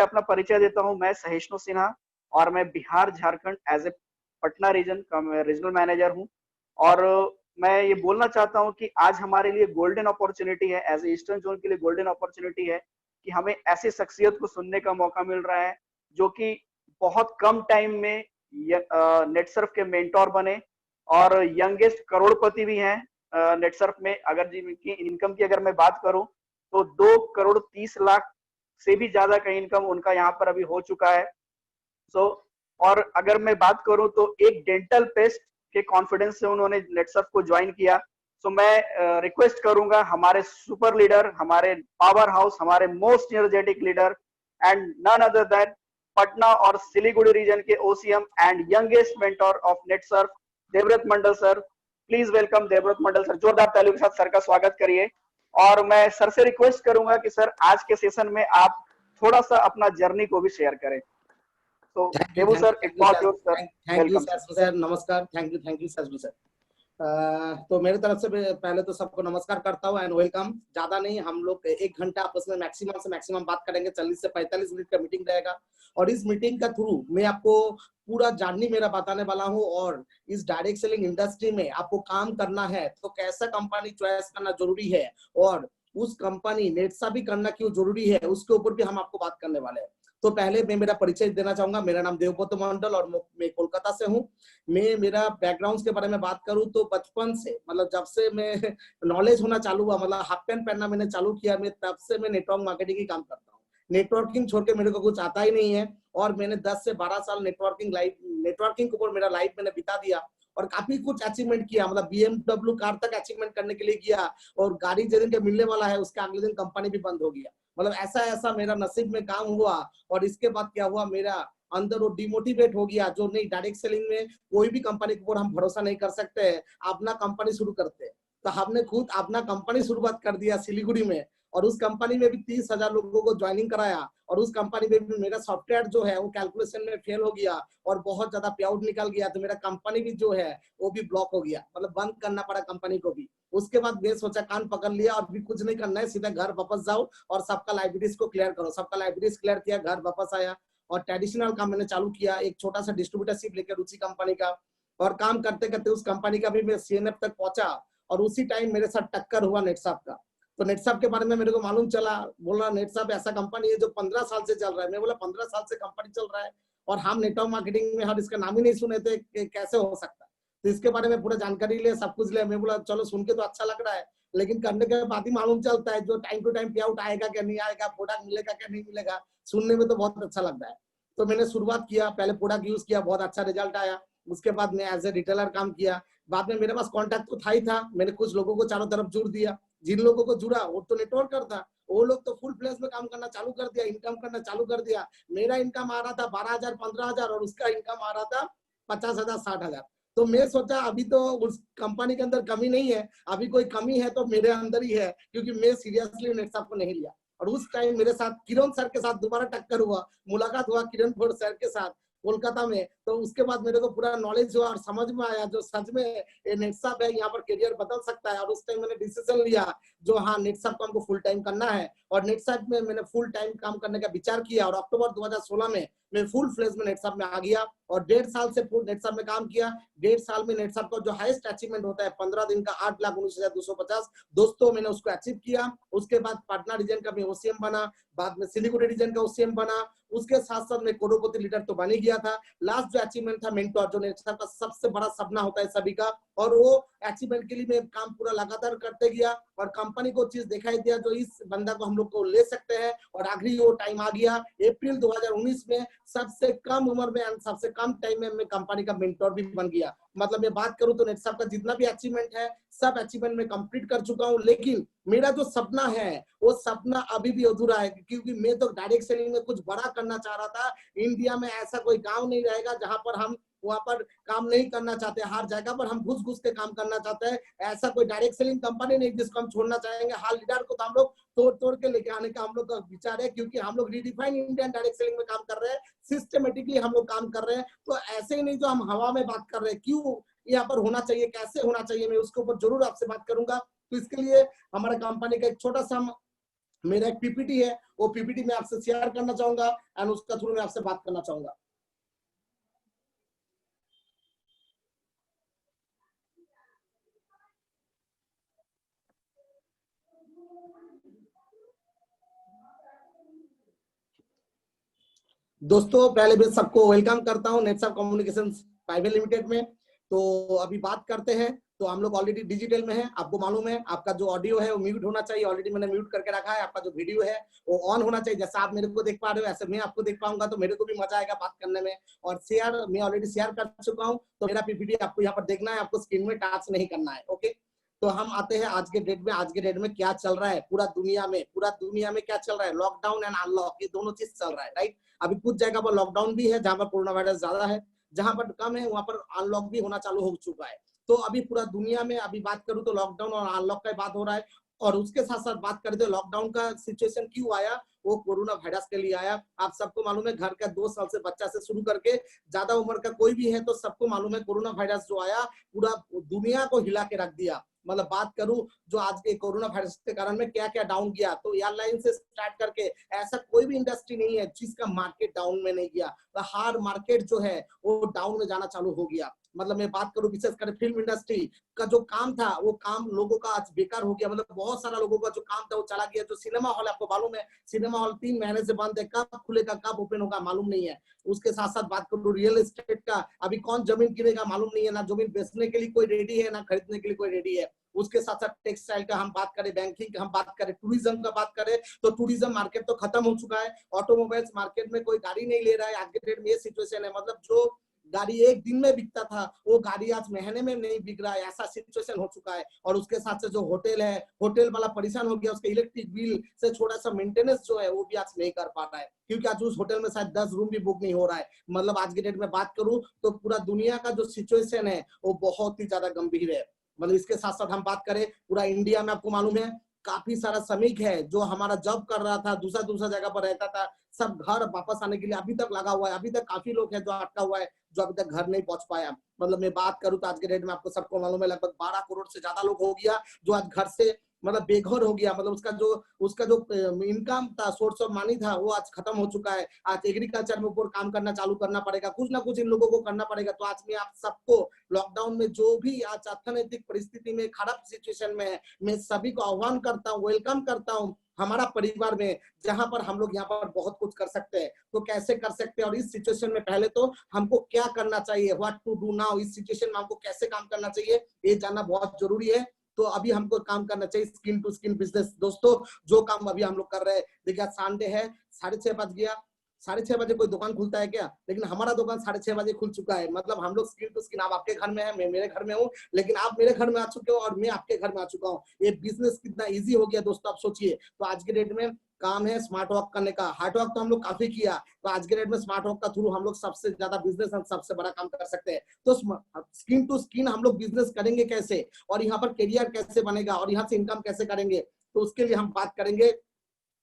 मैं अपना परिचय देता हूं। मैं सहिष्णु सिन्हा और मैं Bihar Jharkhand as a Patna region का मैं रीजनल मैनेजर हूं। और मैं ये बोलना चाहता हूं कि आज हमारे लिए गोल्डन अपॉर्चुनिटी है, एज ए ईस्टर्न जोन के लिए गोल्डन अपॉर्चुनिटी है कि हमें ऐसी शख्सियत को सुनने का मौका मिल रहा है जो कि बहुत कम टाइम में नेटसर्फ के मेंटोर बने और यंगेस्ट करोड़पति भी हैं नेटसर्फ में। अगर जिनकी इनकम की अगर मैं बात करूं तो 2,30,00,000 से भी ज्यादा का इनकम उनका यहाँ पर अभी हो चुका है। सो और अगर मैं बात करूं तो एक डेंटल पेस्ट के कॉन्फिडेंस से उन्होंने नेटसर्फ को ज्वाइन किया। सो मैं रिक्वेस्ट करूंगा हमारे सुपर लीडर, हमारे पावर हाउस, हमारे most energetic leader and none other than Patna और सिलीगुड़ी रीजन के OCM and youngest mentor of Netsurf, Devvrat Mandal sir. Please welcome Devvrat Mandal sir. जोरदार तालियों के साथ सर का स्वागत करिए। और मैं सर से रिक्वेस्ट करूंगा कि सर आज के सेशन में आप थोड़ा सा अपना जर्नी को भी शेयर करें। तो Devu sir, it's all yours sir. Thank you sir. नमस्कार। Thank you sir. तो मेरे तरफ से पहले तो सबको नमस्कार करता हूँ एंड वेलकम। ज्यादा नहीं, हम लोग 1 घंटा आपस में मैक्सिमम से मैक्सिमम बात करेंगे। 40 से 45 मिनट का मीटिंग रहेगा और इस मीटिंग का थ्रू मैं आपको पूरा जर्नी मेरा बताने वाला हूँ। और इस डायरेक्ट सेलिंग इंडस्ट्री में आपको काम करना है तो कैसा कंपनी चॉइस करना जरूरी है और उस कंपनी नेटसर्फ भी करना क्यों जरूरी है, उसके ऊपर भी हम आपको बात करने वाले हैं। तो पहले मैं मेरा परिचय देना चाहूंगा। मेरा नाम देवव्रत मंडल और मैं कोलकाता से हूँ। मैं मेरा बैकग्राउंड के बारे में बात करूँ तो बचपन से, मतलब जब से मैं नॉलेज होना चालू हुआ, मतलब हाफ पैंट पहनना मैंने चालू किया, मैं तब से मैं नेटवर्क मार्केटिंग की काम करता हूँ। नेटवर्किंग छोड़ के मेरे को कुछ आता ही नहीं है और मैंने 10 से 12 साल नेटवर्किंग के ऊपर मेरा लाइफ मैंने बिता दिया और काफी कुछ अचीवमेंट किया। मतलब BMW कार तक अचीवमेंट करने के लिए किया और गाड़ी जिस दिन के मिलने वाला है उसके अगले दिन कंपनी भी बंद हो गया। मतलब ऐसा मेरा नसीब में काम हुआ। और इसके बाद क्या हुआ, मेरा अंदर वो डिमोटिवेट हो गया जो नहीं, डायरेक्ट सेलिंग में कोई भी कंपनी के ऊपर हम भरोसा नहीं कर सकते, अपना कंपनी शुरू करते। तो हमने खुद अपना कंपनी शुरुआत कर दिया सिलीगुड़ी में और उस कंपनी में भी 30,000 लोगों को ज्वाइनिंग कराया। और उस कंपनी में भी मेरा सॉफ्टवेयर जो है वो कैलकुलेशन में फेल हो गया और बहुत ज्यादा पे आउट निकल गया। तो मेरा कंपनी भी जो है वो भी ब्लॉक हो गया, मतलब बंद करना पड़ा कंपनी को भी। उसके बाद मैं सोचा कान पकड़ लिया और भी कुछ नहीं करना है, सीधा घर वापस जाओ और सबका लाइब्रेरीज को क्लियर करो। सबका लाइब्रेरीज क्लियर किया, घर वापस आया और ट्रेडिशनल काम मैंने चालू किया, एक छोटा सा डिस्ट्रीब्यूटरशिप लेकर रुचि कंपनी का। और काम करते करते उस कंपनी का भी मैं CNF तक पहुंचा और उसी टाइम मेरे साथ टक्कर हुआ नेटसर्फ का। तो नेटसर्फ के बारे में मेरे को मालूम चला, बोला नेटसर्फ ऐसा कंपनी है जो 15 साल से चल रहा है। मैं बोला 15 साल से कंपनी चल रहा है और हम नेटवर्क मार्केटिंग में हम इसका नाम ही नहीं सुने थे, कैसे हो सकता है। तो इसके बारे में पूरा जानकारी लिया, सब कुछ लिया। मैं बोला चलो सुन के तो अच्छा लग रहा है, लेकिन करने के बाद ही मालूम चलता है जो टाइम टू टाइम पे आउट आएगा क्या नहीं आएगा, प्रोडक्ट मिलेगा क्या नहीं मिलेगा। सुनने में तो बहुत अच्छा लगता है। तो मैंने शुरुआत किया, पहले प्रोडक्ट यूज किया, बहुत अच्छा रिजल्ट आया। उसके बाद मैं एज ए रिटेलर काम किया। बाद में मेरे पास कॉन्टैक्ट तो था ही था, मैंने कुछ लोगों को चारों तरफ जोड़ दिया। जिन लोगों को जुड़ा वो तो नेटवर्कर था, वो लोग तो फुल फ्लेज में काम करना चालू कर दिया, इनकम करना चालू कर दिया। मेरा इनकम आ रहा था 12,000 15,000 और उसका इनकम आ रहा था 50,000 60,000। तो मैं सोचा अभी तो उस कंपनी के अंदर कमी नहीं है, अभी कोई कमी है तो मेरे अंदर ही है, क्योंकि मैं सीरियसली नेटसर्फ को नहीं लिया। और उस टाइम मेरे साथ किरण सर के साथ दोबारा टक्कर हुआ, मुलाकात हुआ किरण फोर्ड सर के साथ कोलकाता में। तो उसके बाद मेरे को पूरा नॉलेज हुआ और समझ में आया जो सच में नेटसर्फ है, यहाँ पर करियर बदल सकता है। और उस टाइम मैंने डिसीजन लिया जो हाँ नेटसर्फ को हमको फुल टाइम करना है और नेटसर्फ में मैंने फुल टाइम काम करने का विचार किया। और अक्टूबर 2016 में मैं फुल फ्लेज में नेटसर्फ में आ गया और 1.5 साल से नेटसर्फ में काम किया। 1.5 साल में नेटसर्फ का जो हाईएस्ट अचीवमेंट होता है 15 दिन का 8,19,250 दोस्तों, मैंने उसको अचीव किया। उसके बाद पटना रीजन का मैं OCM बना, बाद में सिलीगुड़ी रीजन का OCM बना। उसके साथ साथ मैं करोड़पति लीडर तो बन ही गया था। लास्ट जो अचीवमेंट था मेंटोर, जो नेटसर्फ का सबसे बड़ा सपना होता है सभी का, और वो अचीवमेंट के लिए मैं काम पूरा लगातार करते गया और कंपनी को चीज दिखाई दिया जो इस बंदा को हम लोग को ले सकते हैं। और आखिरी वो टाइम आ गया अप्रैल 2019 में, सबसे कम उम्र में और सबसे कम टाइम में मैं कंपनी का मेंटोर भी बन गया। मतलब मैं बात करूं तो नेटसर्फ का जितना भी अचीवमेंट है सब अचीवमेंट में कंप्लीट कर चुका हूं। लेकिन मेरा जो सपना है वो सपना अभी भी अधूरा है, क्योंकि मैं तो डायरेक्ट सेलिंग में कुछ बड़ा करना चाह रहा था। इंडिया में ऐसा कोई गांव नहीं रहेगा जहां पर हम वहां पर काम नहीं करना चाहते, हर जगह पर हम घुस घुस के काम करना चाहते हैं। ऐसा कोई डायरेक्ट सेलिंग कंपनी नहीं जिसको हम छोड़ना चाहेंगे। हर लीडर को तो हम लोग तोड़ तोड़ के लेके आने का हम लोग का विचार है, क्योंकि हम लोग रीडिफाइन इंडियन डायरेक्ट सेलिंग में काम कर रहे हैं, सिस्टमेटिकली हम लोग काम कर रहे हैं। तो ऐसे ही नहीं जो हम हवा में बात कर रहे हैं, क्यों यहाँ पर होना चाहिए, कैसे होना चाहिए, मैं उसके ऊपर जरूर आपसे बात करूंगा। तो इसके लिए हमारे कंपनी का एक छोटा सा मेरा एक पीपीटी है, वो पीपीटी मैं आपसे शेयर करना चाहूंगा एंड उसका थ्रू मैं आपसे बात करना चाहूंगा। दोस्तों पहले मैं सबको वेलकम करता हूं नेटसप कम्युनिकेशंस प्राइवेट लिमिटेड में। तो अभी बात करते हैं। तो हम लोग ऑलरेडी डिजिटल में है, आपको मालूम है आपका जो ऑडियो है वो म्यूट होना चाहिए, ऑलरेडी मैंने म्यूट करके रखा है। आपका जो वीडियो है वो ऑन होना चाहिए, जैसा आप मेरे को देख पा रहे हो ऐसे मैं आपको देख पाऊंगा, तो मेरे को भी मजा आएगा बात करने में। और शेयर मैं ऑलरेडी शेयर कर चुका हूँ, तो मेरा पीपीटी आपको यहाँ पर देखना है, आपको स्क्रीन में टच नहीं करना है। ओके, तो हम आते हैं आज के डेट में। आज के डेट में क्या चल रहा है पूरा दुनिया में क्या चल रहा है, लॉकडाउन एंड अनलॉक, ये दोनों चीज चल रहा है, राइट। अभी कुछ जगह पर लॉकडाउन भी है जहां पर कोरोना वायरस ज्यादा है, जहां पर कम है वहां पर अनलॉक भी होना चालू हो चुका है। तो अभी पूरा दुनिया में अभी बात करूं तो लॉकडाउन और अनलॉक का बात हो रहा है। और उसके साथ साथ बात करें तो लॉकडाउन का सिचुएशन क्यों आया, वो कोरोना वायरस के लिए आया। आप सबको मालूम है, घर का 2 साल से बच्चा से शुरू करके ज्यादा उम्र का कोई भी है तो सबको मालूम है कोरोना वायरस जो आया पूरा दुनिया को हिला के रख दिया। मतलब बात करूं जो आज के कोरोना वायरस के कारण में क्या क्या डाउन गया, तो एयरलाइन से स्टार्ट करके ऐसा कोई भी इंडस्ट्री नहीं है जिसका मार्केट डाउन में नहीं गया। तो हर मार्केट जो है वो डाउन में जाना चालू हो गया। मतलब मैं बात करूं विशेष कर फिल्म इंडस्ट्री का जो काम था वो काम लोगों का आज बेकार हो गया। मतलब बहुत सारा लोगों का जो काम था वो चला गया। जो सिनेमा हॉल, आपको मालूम है सिनेमा हॉल 3 महीने से बंद है, कब खुलेगा कब ओपन होगा मालूम नहीं है। उसके साथ साथ बात करूं रियल एस्टेट का, अभी कौन जमीन गिरेगा मालूम नहीं है, ना जमीन बेचने के लिए कोई रेडी है ना खरीदने के लिए कोई रेडी है। उसके साथ साथ टेक्सटाइल का हम बात करें, बैंकिंग का हम बात करें, टूरिज्म का बात करें तो टूरिज्म मार्केट तो खत्म हो चुका है। ऑटोमोबाइल्स मार्केट में कोई गाड़ी नहीं ले रहा है। आज के डेट में ये सिचुएशन है, मतलब जो गाड़ी एक दिन में बिकता था वो गाड़ी आज महीने में नहीं बिक रहा है, ऐसा सिचुएशन हो चुका है। और उसके साथ से जो होटल है, होटल वाला परेशान हो गया, उसके इलेक्ट्रिक बिल से छोटा सा मेंटेनेंस जो है वो भी आज नहीं कर पा रहा है, क्योंकि आज उस होटल में शायद 10 रूम भी बुक नहीं हो रहा है। मतलब आज के डेट में बात करूं तो पूरा दुनिया का जो सिचुएशन है वो बहुत ही ज्यादा गंभीर है। मतलब इसके साथ साथ हम बात करें पूरा इंडिया में, आपको मालूम है काफी सारा श्रमिक है जो हमारा जॉब कर रहा था, दूसरा दूसरा जगह पर रहता था, सब घर वापस आने के लिए अभी तक लगा हुआ है। अभी तक काफी लोग हैं जो अटका हुआ है, जो अभी तक घर नहीं पहुंच पाया। मतलब मैं बात करूं तो आज के डेट में आपको सबको मालूम है लगभग 12 करोड़ से ज्यादा लोग हो गया जो आज घर से मतलब बेघर हो गया। मतलब उसका जो इनकम था, सोर्स ऑफ मनी था, वो आज खत्म हो चुका है। आज एग्रीकल्चर में ऊपर काम करना चालू करना पड़ेगा, कुछ ना कुछ इन लोगों को करना पड़ेगा। तो आज मैं आप सबको लॉकडाउन में जो भी आज अर्थनैतिक परिस्थिति में खराब सिचुएशन में है, मैं सभी को आह्वान करता हूँ, वेलकम करता हूँ हमारा परिवार में, जहां पर हम लोग यहाँ पर बहुत कुछ कर सकते हैं। तो कैसे कर सकते हैं और इस सिचुएशन में पहले तो हमको क्या करना चाहिए, व्हाट टू डू नाउ, इस सिचुएशन में हमको कैसे काम करना चाहिए ये जानना बहुत जरूरी है। तो अभी हमको काम करना चाहिए स्किन टू स्किन बिजनेस। दोस्तों जो काम अभी हम लोग कर रहे हैं, देखिए संडे है, 6:30 बज गया, 6:30 बजे कोई दुकान खुलता है क्या? लेकिन हमारा दुकान 6:30 बजे खुल चुका है। मतलब हम लोग स्किन टू स्किन, आप आपके घर में है, मैं मेरे घर में हूँ, लेकिन आप मेरे घर में आ चुके हो और मैं आपके घर में आ चुका हूँ। ये बिजनेस कितना इजी हो गया दोस्तों, आप सोचिए। तो आज के डेट में काम है स्मार्ट वर्क करने का। हार्ड वर्क तो हम लोग काफी किया, तो आज के डेट में स्मार्ट वर्क का थ्रू हम लोग सबसे ज्यादा बिजनेस, हम सबसे बड़ा काम कर सकते हैं। तो स्किन टू स्किन हम लोग बिजनेस करेंगे कैसे, और यहाँ पर करियर कैसे बनेगा, और यहाँ से इनकम कैसे करेंगे, तो उसके लिए हम बात करेंगे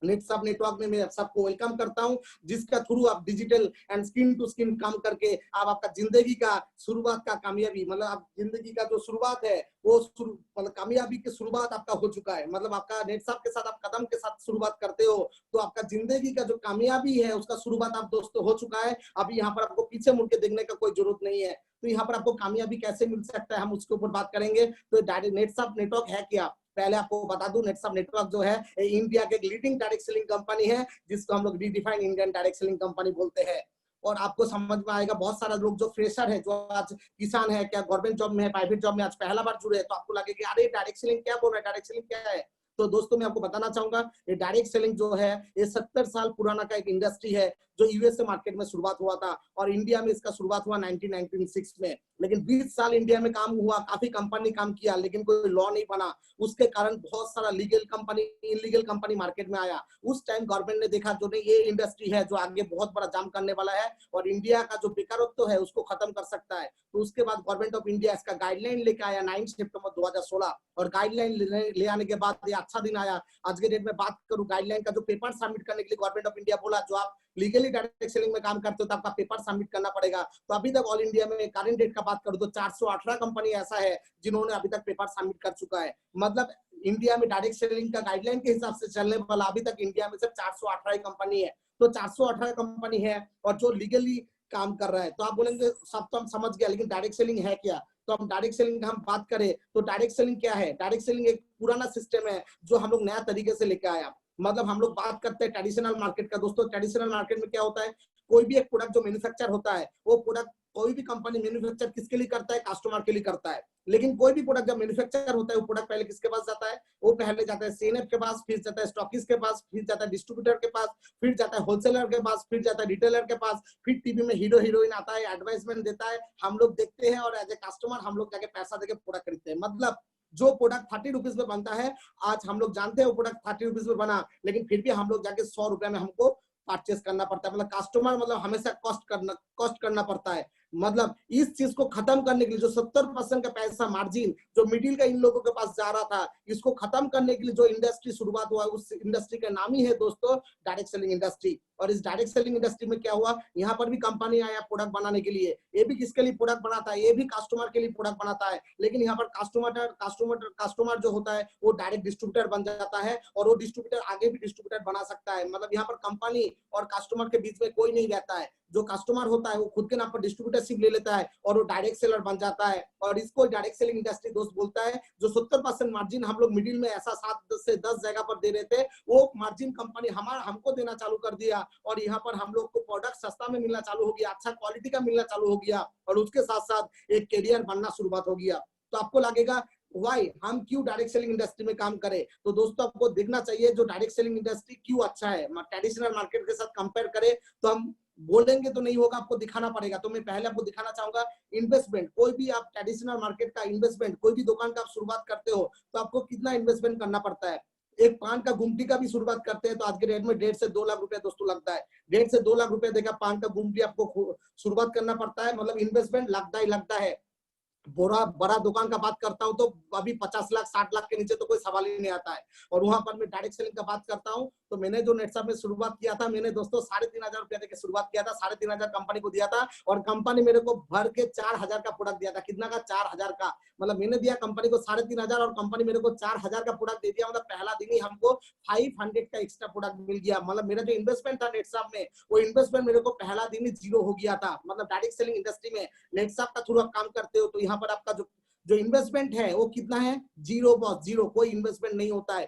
नेटसप नेटवर्क में। मैं सबको वेलकम करता हूं, जिसका थ्रू आप digital and skin to skin काम करके आप आपका जिंदगी का शुरुआत का कामयाबी, मतलब आप जिंदगी का जो शुरुआत है वो मतलब कामयाबी की शुरुआत आपका हो चुका है। मतलब आपका नेटसप के साथ आप कदम के साथ शुरुआत करते हो तो आपका जिंदगी का जो कामयाबी है उसका शुरुआत आप दोस्तों हो चुका है। अभी यहाँ पर आपको पीछे मुड़ के देखने का कोई जरूरत नहीं है। तो यहाँ पर आपको कामयाबी कैसे मिल सकता है हम उसके ऊपर बात करेंगे। तो डायरेक्ट नेटसप नेटवर्क है क्या, पहले आपको बता दूं, नेटसप नेटवर्क जो है इंडिया के लीडिंग डायरेक्ट सेलिंग कंपनी है, जिसको हम लोग redefined Indian direct selling company बोलते हैं। और आपको समझ में आएगा, बहुत सारा लोग जो फ्रेशर है, जो आज किसान है, क्या गवर्नमेंट जॉब में है, प्राइवेट जॉब में आज पहला बार जुड़े हैं, तो आपको लगे कि अरे डायरेक्ट सेलिंग क्या बोल रहा है, डायरेक्ट सेलिंग क्या है। तो दोस्तों मैं आपको बताना चाहूंगा, ये डायरेक्ट सेलिंग जो है ये 70 साल पुराना का एक इंडस्ट्री है, जो यूएसए मार्केट में शुरुआत हुआ था और इंडिया में इसका शुरुआत हुआ 1996 में। लेकिन 20 साल इंडिया में काम हुआ, काफी कंपनी काम किया, लेकिन कोई लॉ नहीं बना। उसके कारण बहुत सारा legal company, illegal company market में आया। उस टाइम गवर्नमेंट ने देखा जो नहीं, ये इंडस्ट्री है जो आगे बहुत बड़ा जाम करने वाला है और इंडिया का जो बेकारोत्व है उसको खत्म कर सकता है। तो उसके बाद गवर्नमेंट ऑफ इंडिया इसका गाइडलाइन लेकर आया 9 सितंबर 2016, और गाइडलाइन ले आने के बाद ये अच्छा दिन आया। आज के डेट में बात करूं, गाइडलाइन का जो पेपर सबमिट करने के लिए गवर्नमेंट ऑफ इंडिया बोला, जो आप लीगली डायरेक्ट सेलिंग में काम करते हो तो आपका पेपर सबमिट करना पड़ेगा। तो अभी तक ऑल इंडिया में करंट डेट का बात करूं तो 418 कंपनी ऐसा है जिन्होंने अभी तक पेपर सबमिट कर चुका है। मतलब इंडिया में डायरेक्ट सेलिंग का गाइडलाइन के हिसाब से चलने वाला अभी तक इंडिया में सिर्फ 418 कंपनी है। तो 418 कंपनी है और जो लीगली काम कर रहा है। तो आप बोलेंगे सब तो हम समझ गया, लेकिन डायरेक्ट सेलिंग है क्या? तो हम डायरेक्ट सेलिंग हम बात करें तो डायरेक्ट सेलिंग क्या है? डायरेक्ट सेलिंग एक पुराना सिस्टम है जो हम लोग नया तरीके से लेके आया। मतलब हम लोग बात करते हैं ट्रेडिशनल मार्केट का। दोस्तों ट्रेडिशनल मार्केट में क्या होता है, कोई भी एक प्रोडक्ट जो मैन्युफैक्चर होता है, वो प्रोडक्ट कोई भी कंपनी मैन्युफैक्चर किसके लिए करता है? कस्टमर के लिए करता है। लेकिन कोई भी प्रोडक्ट जब मैन्युफैक्चर होता है, वो प्रोडक्ट पहले किसके पास जाता है? वो पहले जाता है सीएनएफ के पास, फिर जाता है स्टॉकिस्ट के पास, फिर जाता है डिस्ट्रीब्यूटर के पास, फिर जाता है होलसेलर के पास, फिर जाता है रिटेलर के पास, फिर टीवी में हीरो हीरोइन आता है, एडवर्टाइजमेंट देता है, हम लोग देखते हैं और एज ए कस्टमर हम लोग जाके पैसा देके प्रोडक्ट खरीदते हैं। मतलब जो प्रोडक्ट 30 रुपीज में बनता है, आज हम लोग जानते हैं वो प्रोडक्ट 30 रुपीज में बना, लेकिन फिर भी हम लोग जाके 100 रुपए में हमको परचेस करना पड़ता है। मतलब कस्टमर मतलब हमेशा कॉस्ट करना पड़ता है। मतलब इस चीज को खत्म करने के लिए जो 70% का पैसा मार्जिन जो मिडिल का इन लोगों के पास जा रहा था, इसको खत्म करने के लिए जो इंडस्ट्री शुरुआत हुआ, उस इंडस्ट्री का नाम ही है दोस्तों डायरेक्ट सेलिंग इंडस्ट्री। और इस डायरेक्ट सेलिंग इंडस्ट्री में क्या हुआ, यहाँ पर भी कंपनी आया प्रोडक्ट बनाने के लिए। ये भी किसके लिए प्रोडक्ट बनाता है? ये भी कस्टमर के लिए प्रोडक्ट बनाता है। लेकिन यहाँ पर कस्टमर जो होता है वो डायरेक्ट डिस्ट्रीब्यूटर बन जाता है और वो डिस्ट्रीब्यूटर आगे भी डिस्ट्रीब्यूटर बना सकता है। मतलब यहाँ पर कंपनी और कस्टमर के बीच में कोई नहीं रहता है। जो कस्टमर होता है वो खुद के नाम पर डिस्ट्रीब्यूटरशिप ले लेता है और वो डायरेक्ट सेलर बन जाता है। और इसको डायरेक्ट सेलिंग इंडस्ट्री दोस्त बोलता है। जो 70% मार्जिन हम लोग मिडिल में ऐसा 7 से 10 जगह पर दे रहे थे, वो मार्जिन कंपनी हमको देना चालू कर दिया और यहाँ पर हम लोग को प्रोडक्ट सस्ता में मिलना चालू हो गया, अच्छा क्वालिटी का मिलना चालू हो गया और उसके साथ साथ एक कैरियर बनना शुरुआत हो गया। तो आपको लगेगा वाई हम क्यों डायरेक्ट सेलिंग इंडस्ट्री में काम करें? तो दोस्तों आपको देखना चाहिए जो डायरेक्ट सेलिंग इंडस्ट्री क्यों अच्छा है। ट्रेडिशनल मार्केट के साथ कंपेयर करें तो हम बोलेंगे तो नहीं होगा, आपको दिखाना पड़ेगा। तो मैं पहले आपको दिखाना चाहूंगा इन्वेस्टमेंट। कोई भी आप ट्रेडिशनल मार्केट का इन्वेस्टमेंट, कोई भी दुकान का आप शुरुआत करते हो तो आपको कितना इन्वेस्टमेंट करना पड़ता है। एक पान का गुमटी का भी शुरुआत करते हैं तो आज के रेट में 1.5 से 2 लाख रुपया दोस्तों लगता है। 1.5 से 2 लाख रुपया देकर पान का गुमटी आपको शुरुआत करना पड़ता है। मतलब इन्वेस्टमेंट लगता ही लगता है। बड़ा दुकान का बात करता हूं तो अभी 50 लाख 60 लाख के नीचे तो कोई सवाल ही नहीं आता है। और वहां पर मैं डायरेक्ट सेलिंग का बात करता हूं तो मैंने जो नेटशॉप में शुरुआत किया था, मैंने दोस्तों 3,500 रुपया देकर शुरुआत किया था। 3,500 कंपनी को दिया था और कंपनी मेरे को भर के 4,000 का प्रोडक्ट दिया था। कितना का? 4,000 का। मतलब मैंने दिया कंपनी को 3,500 और कंपनी मेरे को 4,000 का प्रोडक्ट दे दिया। मतलब पहला दिन ही हमको 500 का एक्स्ट्रा प्रोडक्ट मिल गया। मतलब मेरा जो इन्वेस्टमेंट था नेटशॉप में, वो इन्वेस्टमेंट मेरे को पहला दिन ही 0 हो गया था। मतलब डायरेक्ट सेलिंग इंडस्ट्री में नेटशॉप का थ्रू आप काम करते हो तो यहाँ पर आपका जो इन्वेस्टमेंट है वो कितना है? 0 बॉस, 0। कोई इन्वेस्टमेंट नहीं होता है।